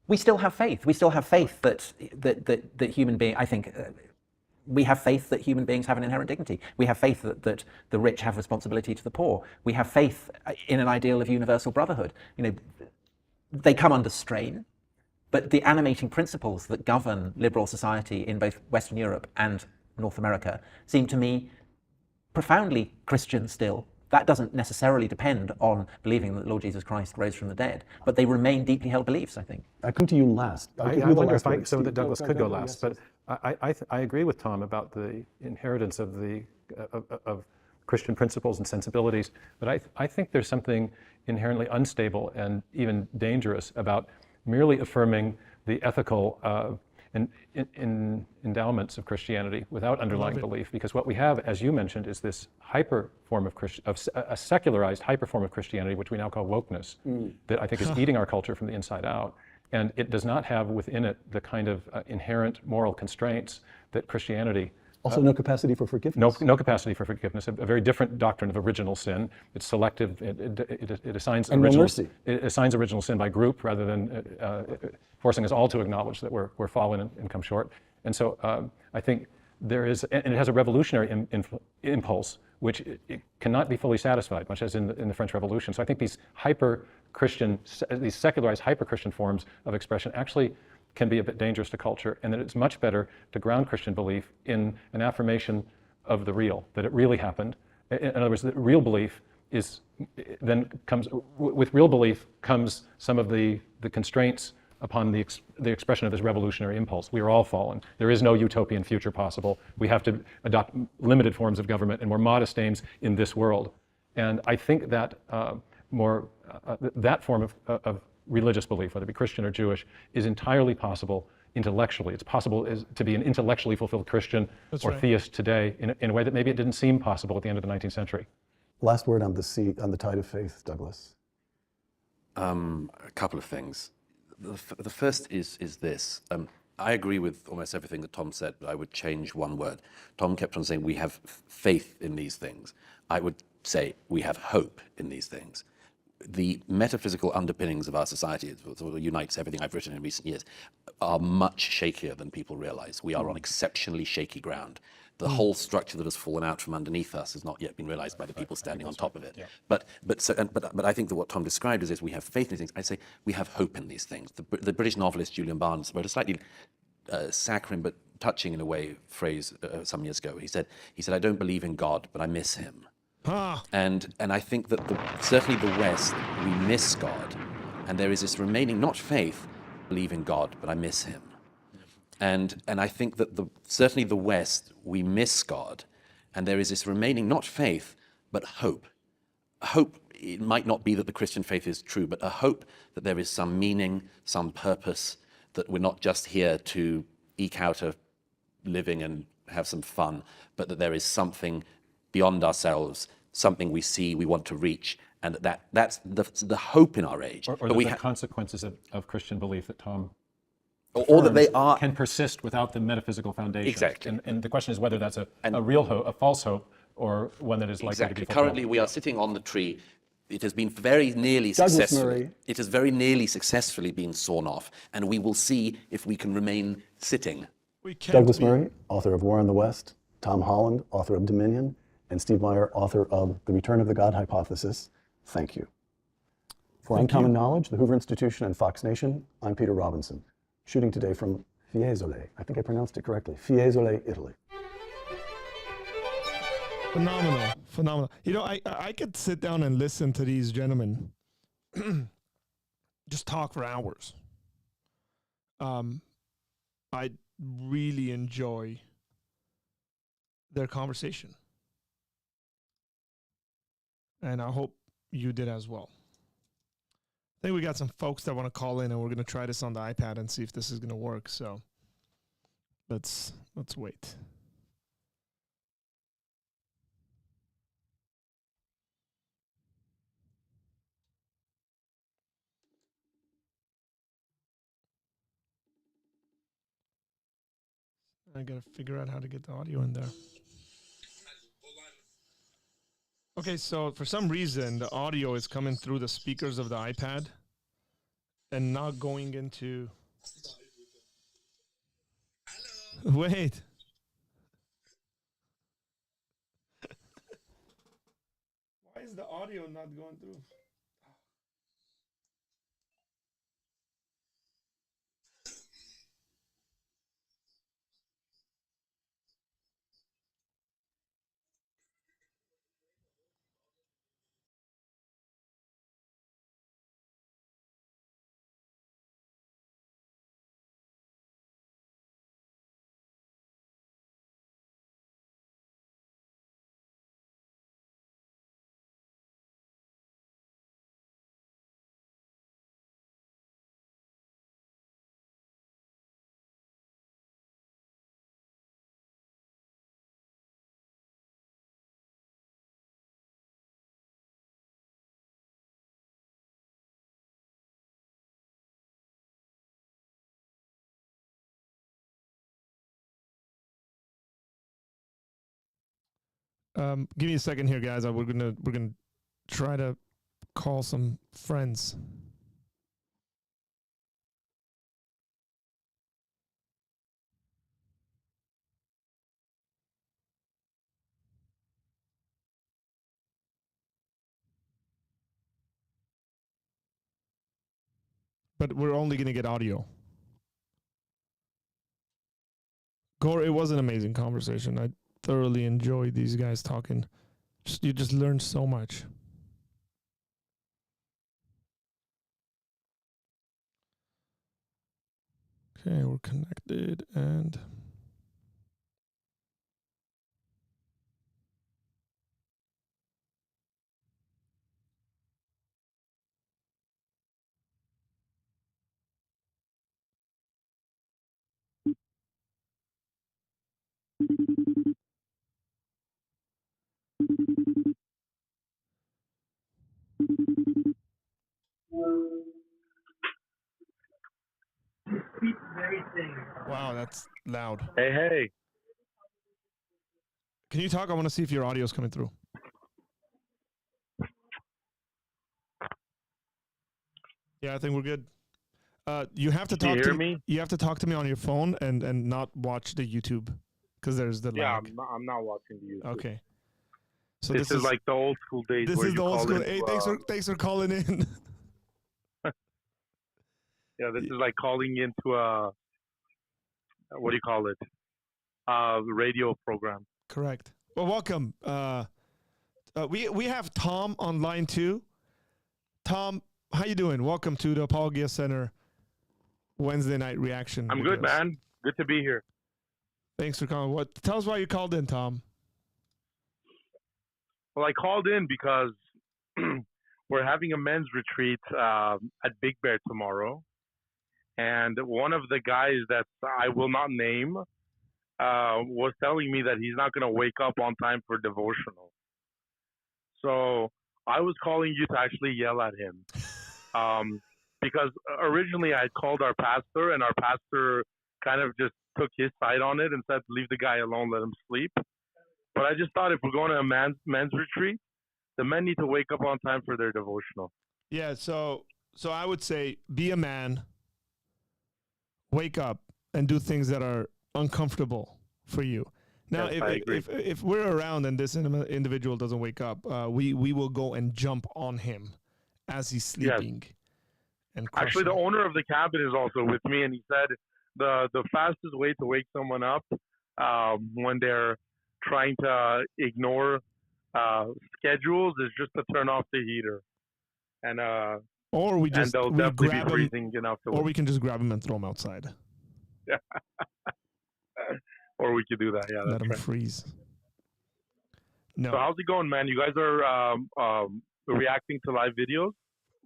We still have faith. We still have faith that human being, I think, we have faith that human beings have an inherent dignity. We have faith that the rich have responsibility to the poor. We have faith in an ideal of universal brotherhood. You know, they come under strain, but the animating principles that govern liberal society in both Western Europe and North America seem to me profoundly Christian still. That doesn't necessarily depend on believing that the Lord Jesus Christ rose from the dead, but they remain deeply held beliefs, I think. I come to you last. I wonder if so that Douglas could go last, but I agree with Tom about the inheritance of of Christian principles and sensibilities, but I think there's something inherently unstable and even dangerous about merely affirming the ethical endowments of Christianity without underlying belief, because what we have, as you mentioned, is this hyper form of a secularized hyper form of Christianity, which we now call wokeness, that I think is eating our culture from the inside out. And it does not have within it the kind of inherent moral constraints that Christianity. Also, no capacity for forgiveness. No capacity for forgiveness. A very different doctrine of original sin. It's selective. It assigns and original. No mercy. It assigns original sin by group rather than forcing us all to acknowledge that we're fallen and come short. And so I think there is, and it has a revolutionary impulse, which it cannot be fully satisfied, much as in the French Revolution. So I think these hyper-Christian, these secularized hyper-Christian forms of expression actually can be a bit dangerous to culture, and that it's much better to ground Christian belief in an affirmation of the real, that it really happened. In other words, that real belief with real belief comes some of the constraints upon the expression of this revolutionary impulse. We are all fallen. There is no utopian future possible. We have to adopt limited forms of government and more modest aims in this world. And I think that that form of religious belief, whether it be Christian or Jewish, is entirely possible intellectually. It's possible to be an intellectually fulfilled Christian theist today in a way that maybe it didn't seem possible at the end of the 19th century. Last word on the tide of faith, Douglas. A couple of things. The first is this. I agree with almost everything that Tom said, but I would change one word. Tom kept on saying we have faith in these things. I would say we have hope in these things. The metaphysical underpinnings of our society, that unites everything I've written in recent years, are much shakier than people realize. We are on exceptionally shaky ground. The whole structure that has fallen out from underneath us has not yet been realized by the people standing on top of it. Yeah. But I think that what Tom described is we have faith in these things. I say we have hope in these things. The British novelist Julian Barnes wrote a slightly saccharine but touching in a way phrase some years ago. He said, I don't believe in God, but I miss him. And I think that certainly the West, we miss God. And there is this remaining, not faith, believe in God, but I miss him. And I think that certainly the West, we miss God. And there is this remaining, not faith, but hope. Hope, it might not be that the Christian faith is true, but a hope that there is some meaning, some purpose, that we're not just here to eke out a living and have some fun, but that there is something beyond ourselves, something we see, we want to reach, and that's the hope in our age. Or the consequences of Christian belief that Tom or that they are can persist without the metaphysical foundation. Exactly. And the question is whether that's a real hope, a false hope, or one that is likely to be fulfilled. Currently, we are sitting on the tree. It has been very nearly successfully. It has very nearly successfully been sawn off, and we will see if we can remain sitting. Douglas Murray, author of War in the West, Tom Holland, author of Dominion, and Steve Meyer, author of The Return of the God Hypothesis. Thank you. For Uncommon Knowledge, the Hoover Institution, and Fox Nation, I'm Peter Robinson, shooting today from Fiesole. I think I pronounced it correctly. Fiesole, Italy. Phenomenal. You know, I could sit down and listen to these gentlemen just talk for hours. I really enjoy their conversation. And I hope you did as well. I think we got some folks that want to call in, and we're going to try this on the iPad and see if this is going to work. So let's wait. I got to figure out how to get the audio in there. Okay, so for some reason, the audio is coming through the speakers of the iPad and not going into... Wait. Why is the audio not going through? Give me a second here, guys. We're gonna try to call some friends. But we're only gonna get audio. Gore, it was an amazing conversation. I thoroughly enjoyed these guys talking. You just learned so much. Okay, we're connected and... Wow, that's loud. Hey, hey. Can you talk? I want to see if your audio is coming through. Yeah, I think we're good. You have to Can talk you to hear me? You have to talk to me on your phone and not watch the YouTube because there's the Yeah, lag. I'm not watching the YouTube. Okay. So This is like the old school days. this where is you the old call school. into, Hey, thanks for calling in. Yeah, this is like calling into a, what do you call it? Radio program. Correct. Well, welcome. We have Tom on line 2. Tom, how you doing? Welcome to the Apologia Center Wednesday night reaction. I'm good, man. Good to be here. Thanks for calling. Tell us why you called in, Tom. Well, I called in because we're having a men's retreat at Big Bear tomorrow. And one of the guys that I will not name was telling me that he's not going to wake up on time for devotional. So I was calling you to actually yell at him. Because originally I called our pastor, and our pastor kind of just took his side on it and said, leave the guy alone, let him sleep. But I just thought if we're going to a men's retreat, the men need to wake up on time for their devotional. Yeah, so I would say be a man, wake up, and do things that are uncomfortable for you. Now, Yes, if we're around and this individual doesn't wake up, we will go and jump on him as he's sleeping. Yes. And crush Actually, the him. owner of the cabin is also with me, and he said the fastest way to wake someone up when they're trying to ignore schedules is just to turn off the heater, and or we they'll definitely be freezing enough to. Or we can just grab him and throw him outside. Yeah. Or we could do that. Yeah, Let that's him right. freeze. No, So how's it going, man? You guys are reacting to live videos?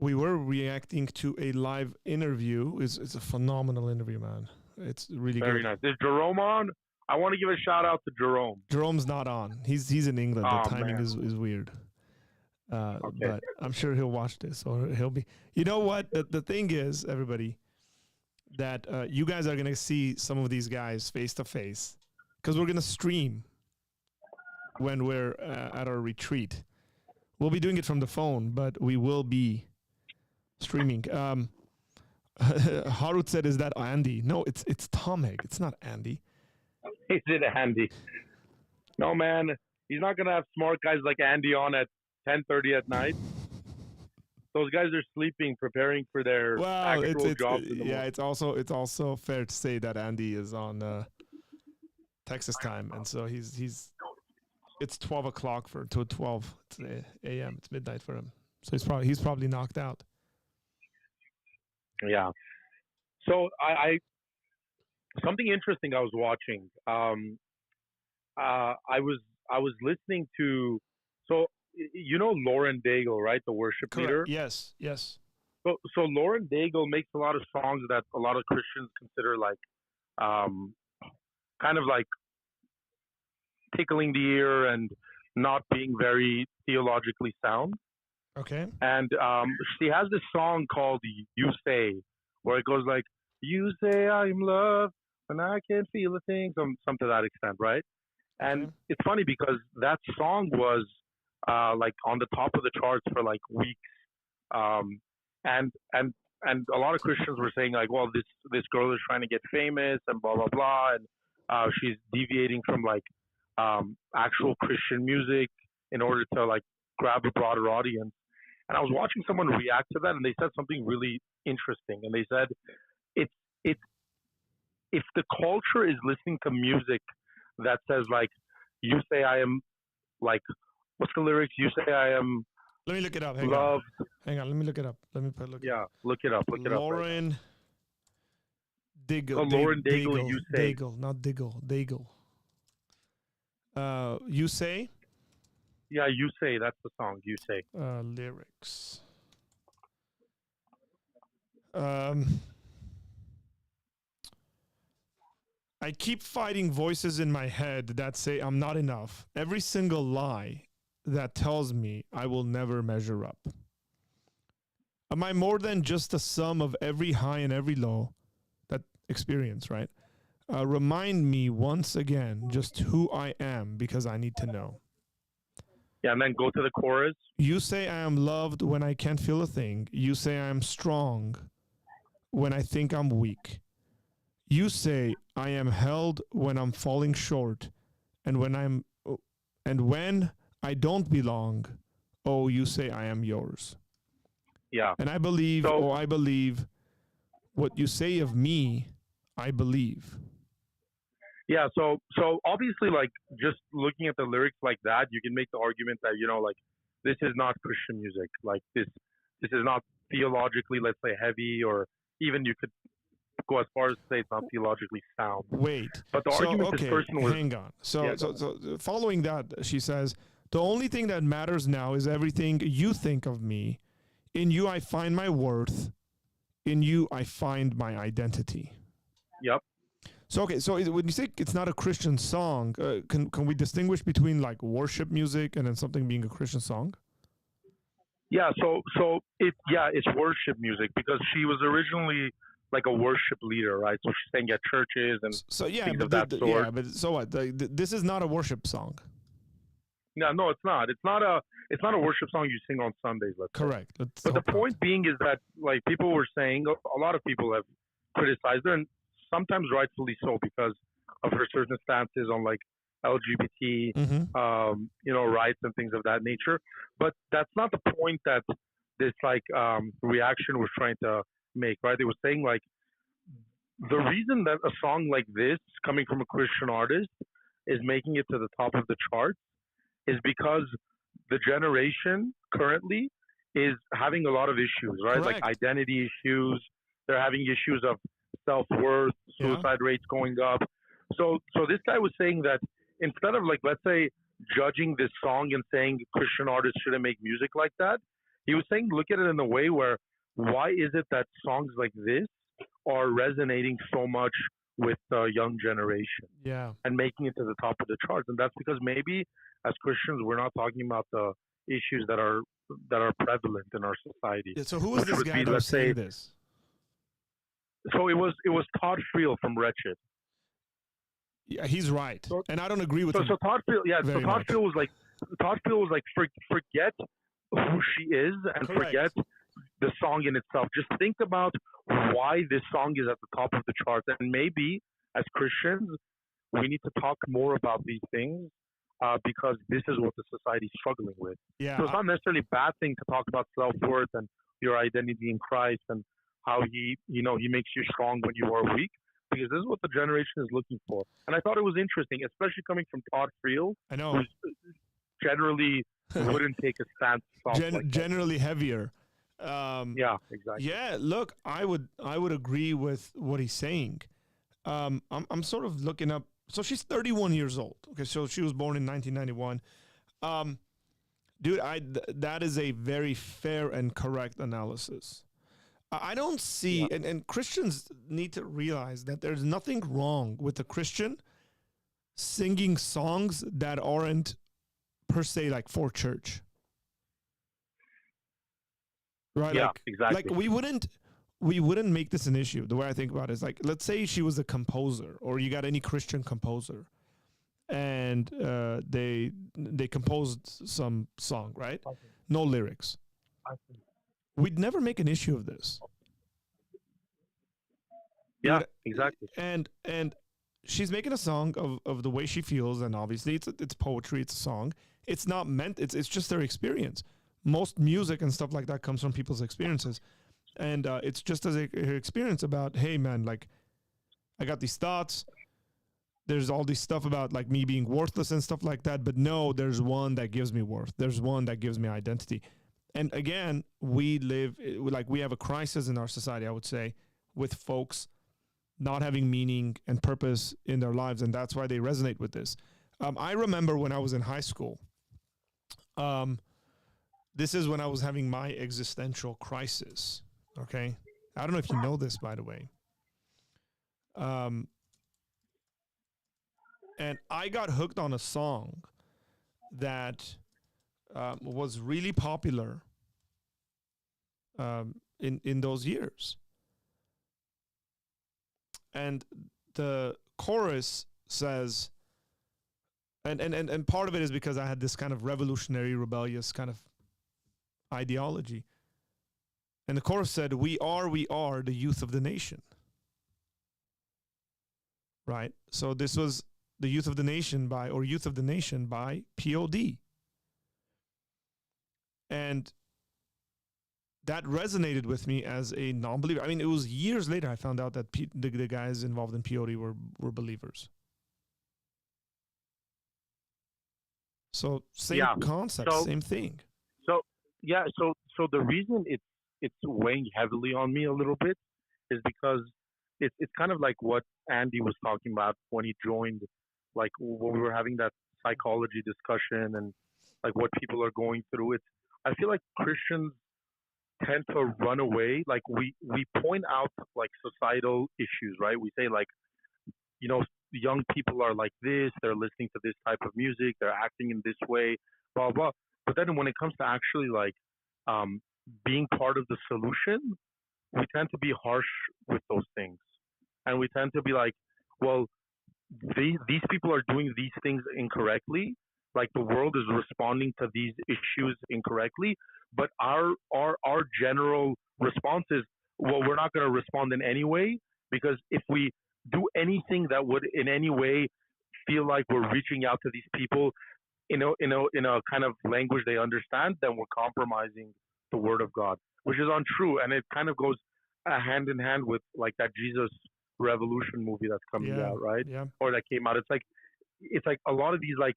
we were reacting to a live interview. It's a phenomenal interview, man. It's really Very good. nice. Is Jerome on? I want to give a shout out to Jerome. Jerome's not on. He's in England. Oh, The timing man. is weird. Okay. But I'm sure he'll watch this, or he'll be. You know what? The thing is, everybody, that you guys are gonna see some of these guys face to face, because we're gonna stream when we're at our retreat. We'll be doing it from the phone, but we will be streaming. Harut said, "Is that Andy?" No, it's Tomek. It's not Andy. Is it Andy? No, man. He's not gonna have smart guys like Andy on at 10:30 at night. Those guys are sleeping, preparing for their actual jobs. In the morning. It's also fair to say that Andy is on Texas time, and so he's it's 12 o'clock to 12 a.m. It's midnight for him, so he's probably knocked out. Yeah. So I something interesting I was watching. I was listening to, so you know Lauren Daigle, right? The worship leader. Yes. So Lauren Daigle makes a lot of songs that a lot of Christians consider like kind of like tickling the ear and not being very theologically sound. Okay. And she has this song called "You Say," where it goes like, "You say I'm loved and I can feel a thing," some to that extent, right? And Okay. it's funny because that song was like on the top of the charts for like weeks, and a lot of Christians were saying like, well, this girl is trying to get famous and blah blah blah, and she's deviating from like actual Christian music in order to like grab a broader audience. And I was watching someone react to that, and they said something really interesting. And they said, it's if the culture is listening to music that says like, "You say I am," like, what's the lyrics? "You say I am Let me look it up. loved." Hang on. Let me look it up. Look. Yeah, look it up. Look it up. Lauren Daigle. Oh, Lauren Daigle, You Say. Daigle, not Diggle. Daigle. You say. Yeah, "You Say." That's the song. "You Say." Lyrics. I keep fighting voices in my head that say I'm not enough. Every single lie that tells me I will never measure up. Am I more than just the sum of every high and every low? That experience, right? Remind me once again just who I am, because I need to know. Yeah, and then go to the chorus. You say I am loved when I can't feel a thing. You say I am strong when I think I'm weak. You say I am held when I'm falling short, and when I don't belong, oh, you say I am yours. Yeah. And I believe, what you say of me, I believe. Yeah, so obviously, like, just looking at the lyrics like that, you can make the argument that, you know, like, this is not Christian music. Like, this is not theologically, let's say, heavy, or even you could go as far as to say it's not theologically sound. Wait. But the argument this person was... hang on. So, Yeah, so following that, she says, the only thing that matters now is everything you think of me. In you, I find my worth. In you, I find my identity. Yep. So, okay, so when you say it's not a Christian song, can we distinguish between like worship music and then something being a Christian song? Yeah, so it's worship music, because she was originally like a worship leader, right? So she sang at churches and things of that sort. Yeah, but so what? This is not a worship song. No, it's not. It's not a worship song you sing on Sundays, let's say. Correct. But the point being is that, like, people were saying, a lot of people have criticized her, and sometimes rightfully so, because of her certain stances on, like, LGBT, rights and things of that nature. But that's not the point that this, like, reaction was trying to make, right? They were saying, like, the reason that a song like this, coming from a Christian artist, is making it to the top of the charts is because the generation currently is having a lot of issues, right? Correct. Like identity issues. They're having issues of self-worth, suicide rates going up. So this guy was saying that instead of, like, let's say, judging this song and saying Christian artists shouldn't make music like that, he was saying look at it in a way where, why is it that songs like this are resonating so much with the young generation and making it to the top of the charts? And that's because maybe as Christians, we're not talking about the issues that are prevalent in our society. Yeah, so who is this guy that was saying this? So it was Todd Friel from Wretched. Yeah, he's right, and I don't agree with him. So Todd Friel, Todd Friel was like, forget who she is and forget the song in itself. Just think about why this song is at the top of the charts, and maybe as Christians, we need to talk more about these things. Because this is what the society is struggling with. Yeah, so it's not necessarily a bad thing to talk about self-worth and your identity in Christ and how he makes you strong when you are weak, because this is what the generation is looking for. And I thought it was interesting, especially coming from Todd Friel, I know, who generally wouldn't take a stance like generally heavier. Yeah, exactly. Yeah, look, I would agree with what he's saying. I'm sort of looking up. So she's 31 years old. Okay, so she was born in 1991. Dude, that is a very fair and correct analysis. I don't see, and Christians need to realize that there's nothing wrong with a Christian singing songs that aren't per se like for church. Right? Yeah, like, exactly. Like we wouldn't make this an issue. The way I think about it is, like, let's say she was a composer, or you got any Christian composer, and they composed some song, right? No lyrics. We'd never make an issue of this. Yeah, exactly. And she's making a song of the way she feels, and obviously it's poetry, it's a song. It's not meant. It's just their experience. Most music and stuff like that comes from people's experiences. And it's just as her experience about, hey, man, like, I got these thoughts. There's all this stuff about, like, me being worthless and stuff like that. But no, there's one that gives me worth. There's one that gives me identity. And again, we have a crisis in our society, I would say, with folks not having meaning and purpose in their lives. And that's why they resonate with this. I remember when I was in high school, this is when I was having my existential crisis. Okay. I don't know if you know this, by the way. And I got hooked on a song that was really popular in those years. And the chorus says, and part of it is because I had this kind of revolutionary, rebellious kind of ideology. And the chorus said, we are the youth of the nation. Right? So this was the Youth of the Nation by POD. And that resonated with me as a non-believer. I mean, it was years later I found out that the guys involved in POD were believers. So same concept, same thing. So the reason it's weighing heavily on me a little bit is because it's kind of like what Andy was talking about when he joined, like when we were having that psychology discussion and like what people are going through. I feel like Christians tend to run away. Like we point out like societal issues, right? We say like, you know, young people are like this, they're listening to this type of music, they're acting in this way, blah, blah. But then when it comes to actually like being part of the solution, we tend to be harsh with those things. And we tend to be like, well, these people are doing these things incorrectly. Like the world is responding to these issues incorrectly. But our general response is, well, we're not going to respond in any way, because if we do anything that would in any way feel like we're reaching out to these people in a kind of language they understand, then we're compromising the word of God, which is untrue. And it kind of goes hand in hand with like that Jesus Revolution movie that's coming out, right? Yeah. Or that came out. It's like a lot of these, like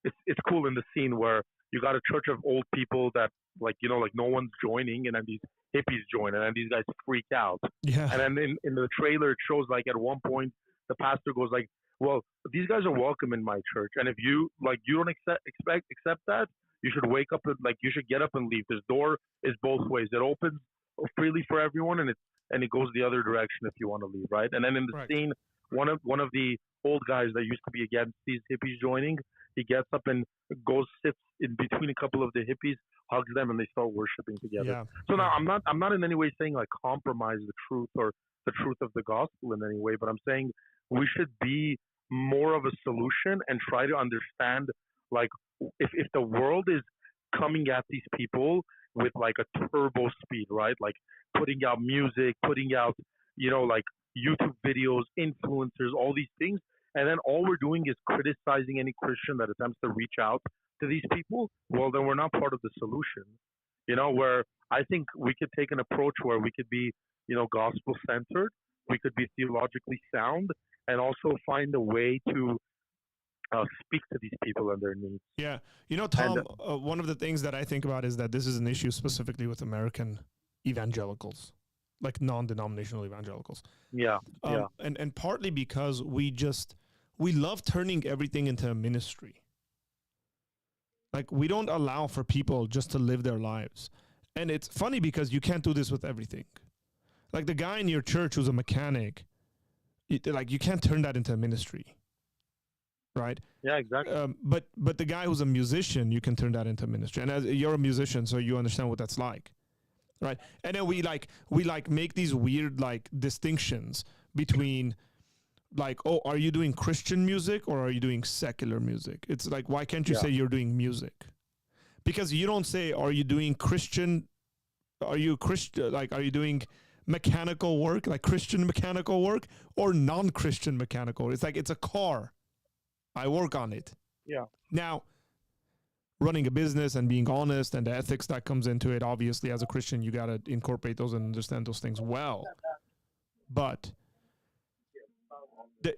it's cool in the scene where you got a church of old people that like, you know, like no one's joining, and then these hippies join, and then these guys freak out. Yeah. And then in the trailer it shows like at one point the pastor goes like, well, these guys are welcome in my church, and if you don't accept that, you should wake up and like you should get up and leave. This door is both ways. It opens freely for everyone, and it goes the other direction if you want to leave, right? And then in the scene, one of the old guys that used to be against these hippies joining, he gets up and sits in between a couple of the hippies, hugs them, and they start worshiping together. Yeah. So now I'm not in any way saying like compromise the truth or the truth of the gospel in any way, but I'm saying we should be more of a solution and try to understand, like, if the world is coming at these people with like a turbo speed, right? Like putting out music, putting out, you know, like YouTube videos, influencers, all these things. And then all we're doing is criticizing any Christian that attempts to reach out to these people. Well, then we're not part of the solution, you know, where I think we could take an approach where we could be, you know, gospel centered. We could be theologically sound and also find a way to speak to these people and their needs. Yeah. You know, Tom, one of the things that I think about is that this is an issue specifically with American evangelicals, like non-denominational evangelicals. Yeah. And partly because we love turning everything into a ministry. Like we don't allow for people just to live their lives. And it's funny because you can't do this with everything. Like the guy in your church who's a mechanic, like you can't turn that into a ministry. Right. Yeah, exactly. But the guy who's a musician, you can turn that into ministry. And as you're a musician, so you understand what that's like, right? And then we make these weird like distinctions between like, oh, are you doing Christian music or are you doing secular music? It's like, why can't you say you're doing music? Because you don't say, are you doing Christian? Are you Christian? Like, are you doing mechanical work, like Christian mechanical work, or non-Christian mechanical? It's like it's a car. I work on it. Yeah. Now, running a business and being honest and the ethics that comes into it, obviously, as a Christian, you got to incorporate those and understand those things well. But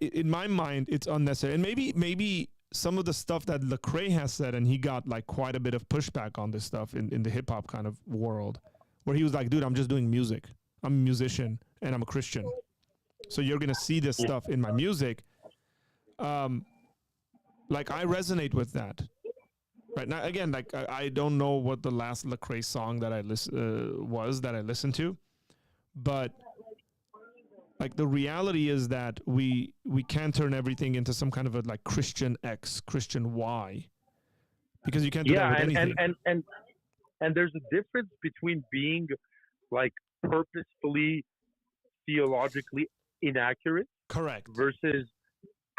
in my mind, it's unnecessary. And maybe some of the stuff that Lecrae has said, and he got like quite a bit of pushback on this stuff in the hip hop kind of world, where he was like, dude, I'm just doing music. I'm a musician and I'm a Christian. So you're going to see this stuff in my music. Like I resonate with that. Right now, again, like I don't know what the last Lecrae song that I listened to, but like the reality is that we can't turn everything into some kind of a like Christian X, Christian Y, because you can't do that with anything. And there's a difference between being like purposefully theologically inaccurate, correct, versus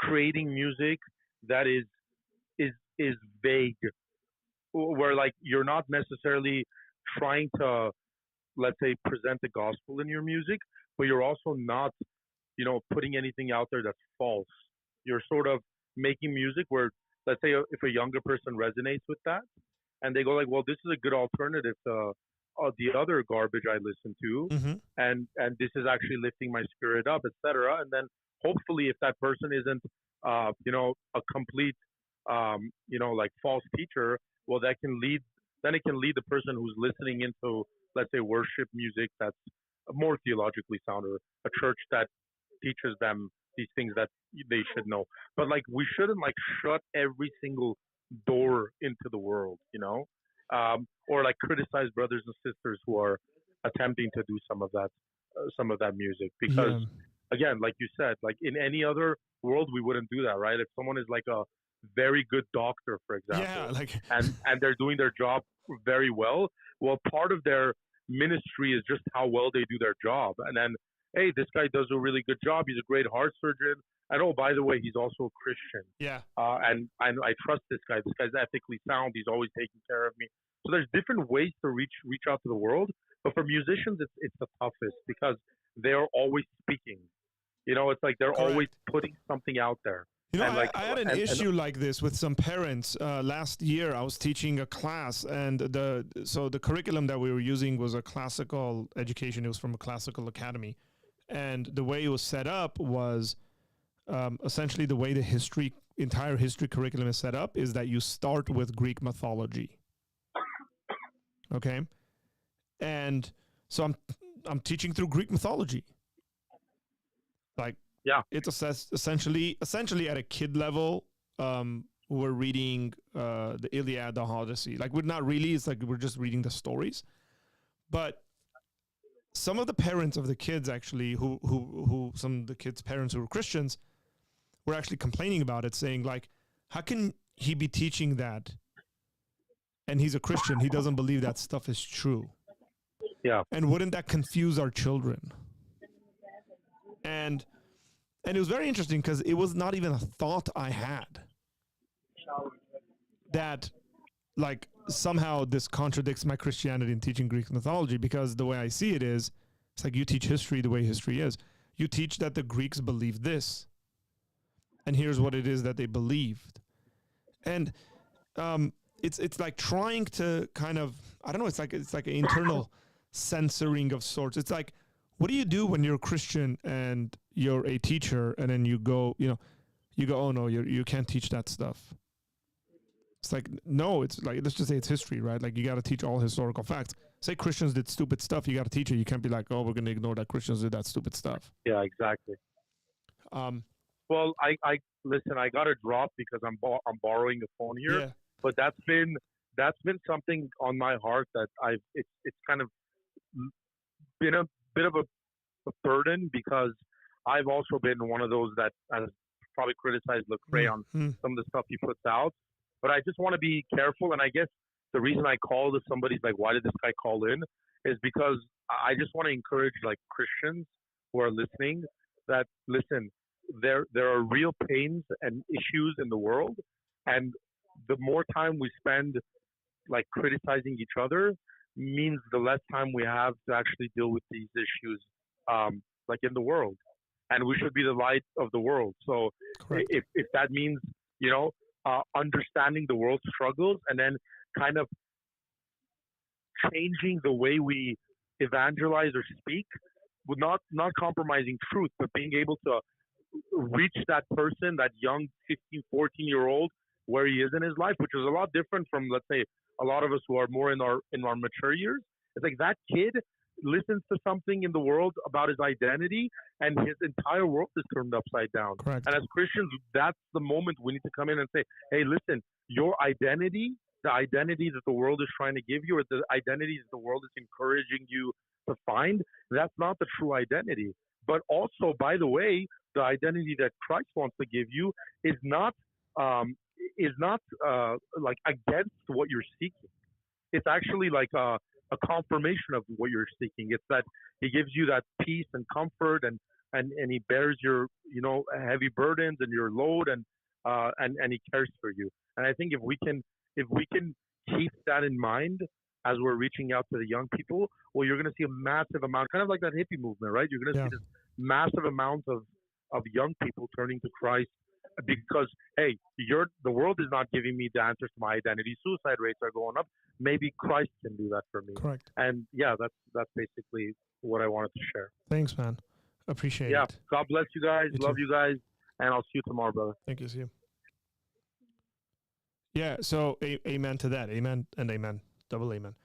creating music that is vague, where like you're not necessarily trying to, let's say, present the gospel in your music, but you're also not, putting anything out there that's false. You're sort of making music where, let's say, if a younger person resonates with that, and they go like, well, this is a good alternative to the other garbage I listen to, Mm-hmm. and this is actually lifting my spirit up, etc. And then hopefully, if that person isn't, a complete, like false teacher, well, that can lead. Then it can lead the person who's listening into, let's say, worship music that's more theologically sound, or a church that teaches them these things that they should know. But like, we shouldn't like shut every single door into the world, or like criticize brothers and sisters who are attempting to do some of that music, because Yeah. again, like you said, like in any other world we wouldn't do that, right? If someone is like a very good doctor, for example, Yeah, like and they're doing their job very well, well, part of their ministry is just how well they do their job. And then, hey, this guy does a really good job, he's a great heart surgeon, and oh, by the way, he's also a Christian. yeah. And I trust this guy. This guy's ethically sound. He's always taking care of me. So there's different ways to reach out to the world. But for musicians, it's the toughest, because they're always speaking. It's like they're always Correct. putting something out there. You know, And like, I had an issue like this with some parents. Last year, I was teaching a class, and the curriculum that we were using was a classical education. It was from a classical academy, and the way it was set up was essentially the way the entire history curriculum is set up is that you start with Greek mythology. Okay, and so I'm teaching through Greek mythology. Like, yeah, it's essentially at a kid level. We're reading the Iliad, the Odyssey. Like, we're not really. It's like we're just reading the stories. But some of the parents of the kids, actually, who some of the kids' parents who were Christians, were actually complaining about it, saying like, how can he be teaching that? And he's a Christian. He doesn't believe that stuff is true. yeah, And wouldn't that confuse our children? And it was very interesting, because it was not even a thought I had that like somehow this contradicts my Christianity in teaching Greek mythology, because the way I see it is, it's like you teach history the way history is. You teach that the Greeks believed this, and here's what it is that they believed. And it's like trying to kind of, I don't know, it's like an internal censoring of sorts. It's like, what do you do when you're a Christian and you're a teacher, and then you go, oh no, you can't teach that stuff. It's like, no, it's like, let's just say it's history, right? Like, you got to teach all historical facts. Say Christians did stupid stuff, you got to teach it. You can't be like, oh, we're going to ignore that Christians did that stupid stuff. yeah, exactly. Well, I listen. I got to drop because I'm borrowing the phone here. Yeah. But that's been something on my heart that it's kind of been a bit of a burden, because I've also been one of those that has probably criticized Lecrae on some of the stuff he puts out. But I just want to be careful, and I guess the reason I called is somebody's like, why did this guy call in? Is because I just want to encourage like Christians who are listening that, listen, there are real pains and issues in the world, and the more time we spend like criticizing each other means the less time we have to actually deal with these issues, like in the world. And we should be the light of the world. So if that means, understanding the world's struggles, and then kind of changing the way we evangelize or speak, with not compromising truth, but being able to reach that person, that young 15, 14-year-old, where he is in his life, which is a lot different from, let's say, a lot of us who are more in our mature years. It's like that kid listens to something in the world about his identity, and his entire world is turned upside down. Correct. And as Christians, that's the moment we need to come in and say, hey, listen, your identity, the identity that the world is trying to give you, or the identity that the world is encouraging you to find, that's not the true identity. But also, by the way, the identity that Christ wants to give you is not like against what you're seeking. It's actually like a confirmation of what you're seeking. It's that he gives you that peace and comfort and and he bears your, heavy burdens and your load, and he cares for you. And I think if we can keep that in mind as we're reaching out to the young people, well, you're going to see a massive amount, kind of like that hippie movement, right? You're going to Yeah. see this massive amount of young people turning to Christ because, hey, the world is not giving me the answers to my identity. Suicide rates are going up. Maybe Christ can do that for me. Correct. And yeah, that's basically what I wanted to share. Thanks, man. Appreciate Yeah. it. God bless you guys. You Love too. you guys. And I'll see you tomorrow, brother. Thank you. See you. Yeah. So amen to that. Amen and amen. Double amen.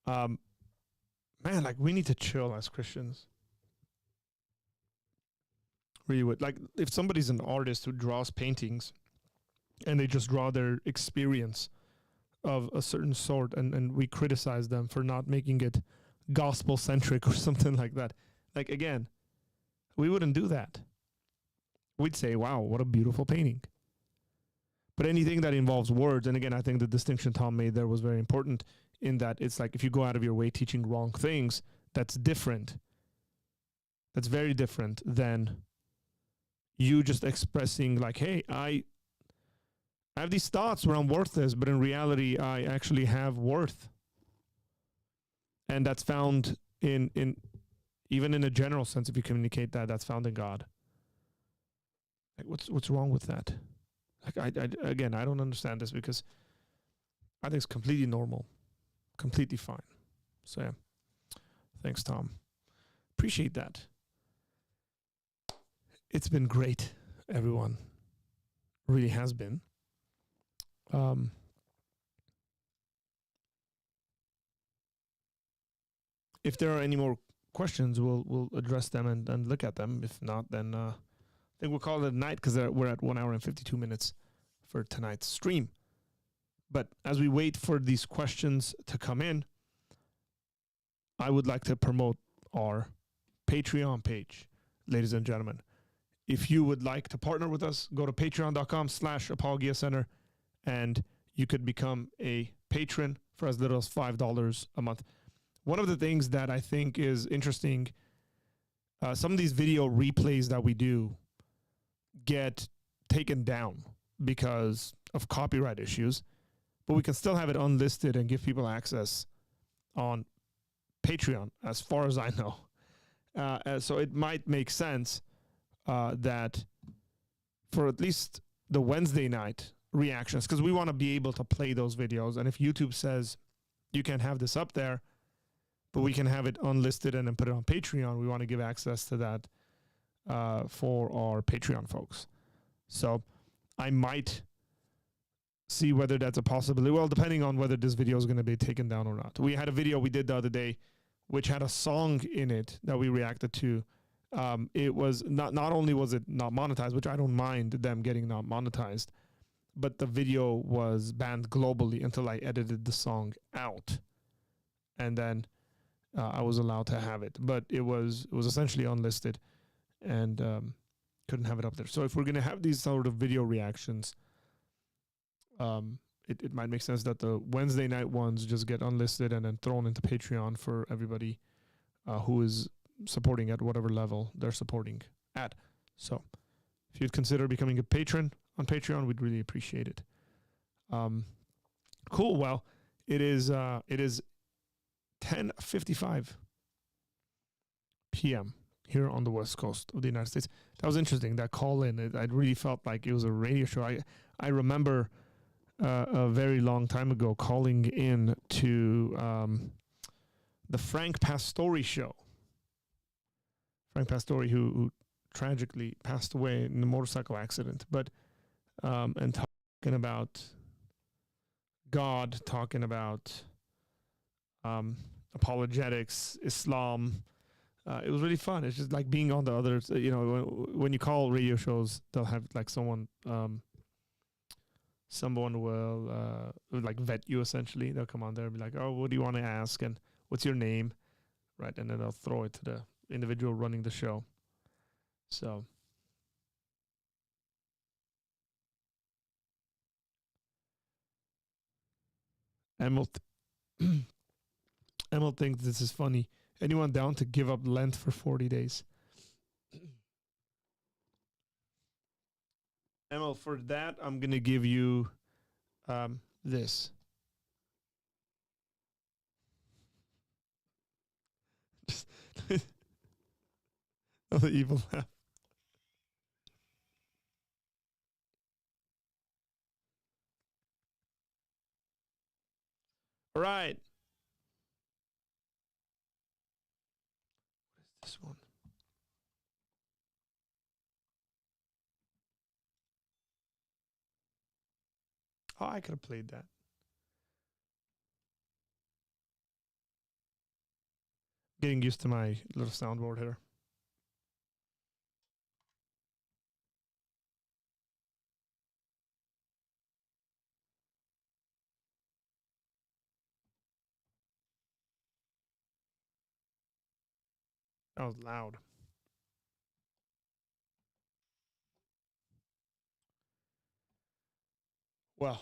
Man, like we need to chill as Christians. Really would. Like if somebody's an artist who draws paintings and they just draw their experience of a certain sort and we criticize them for not making it gospel centric or something like that. Like again, we wouldn't do that. We'd say, wow, what a beautiful painting. But anything that involves words, and again, I think the distinction Tom made there was very important in that it's like if you go out of your way teaching wrong things, that's different. That's very different than you just expressing like, hey, I have these thoughts where I'm worthless, but in reality, I actually have worth. And that's found in even in a general sense, if you communicate that, that's found in God. Like what's wrong with that? Like I don't understand this because I think it's completely normal, completely fine. So yeah, thanks, Tom. Appreciate that. It's been great, everyone. Really has been. If there are any more questions, we'll address them and look at them. If not, then I think we'll call it a night because we're at 1 hour and 52 minutes for tonight's stream. But as we wait for these questions to come in, I would like to promote our Patreon page, ladies and gentlemen. If you would like to partner with us, go to patreon.com/Apologia Center, and you could become a patron for as little as $5 a month. One of the things that I think is interesting, some of these video replays that we do get taken down because of copyright issues, but we can still have it unlisted and give people access on Patreon, as far as I know. So it might make sense that for at least the Wednesday night reactions, because we want to be able to play those videos. And if YouTube says you can't have this up there, but we can have it unlisted and then put it on Patreon, we want to give access to that for our Patreon folks. So I might see whether that's a possibility. Well, depending on whether this video is going to be taken down or not. We had a video we did the other day, which had a song in it that we reacted to. It was not only was it not monetized, which I don't mind them getting not monetized, but the video was banned globally until I edited the song out, and then I was allowed to have it. But it was essentially unlisted, and couldn't have it up there. So if we're gonna have these sort of video reactions, it might make sense that the Wednesday night ones just get unlisted and then thrown into Patreon for everybody who is supporting at whatever level they're supporting at. So if you'd consider becoming a patron on Patreon, we'd really appreciate it. Cool. Well, it is 10:55 p.m. here on the West Coast of the United States. That was interesting, that call in. I really felt like it was a radio show. I remember a very long time ago calling in to the Frank Pastore show. Frank Pastore, who tragically passed away in a motorcycle accident, but and talking about God, talking about apologetics, Islam. It was really fun. It's just like being on the other, when you call radio shows, they'll have like someone will like vet you essentially. They'll come on there and be like, oh, what do you want to ask? And what's your name? Right. And then they'll throw it to the individual running the show. So Emil thinks this is funny. Anyone down to give up Lent for 40 days? Emil, for that, I'm going to give you this. Just the evil laugh. All right. What is this one? Oh, I could have played that. Getting used to my little soundboard here. That was loud. Well,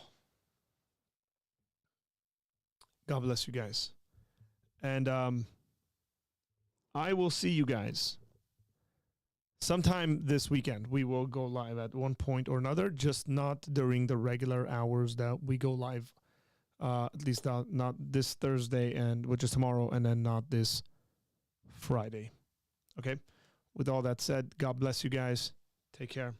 God bless you guys. And I will see you guys sometime this weekend. We will go live at one point or another, just not during the regular hours that we go live. At least not this Thursday, and which is tomorrow, and then not this Friday. Okay? With all that said, God bless you guys. Take care.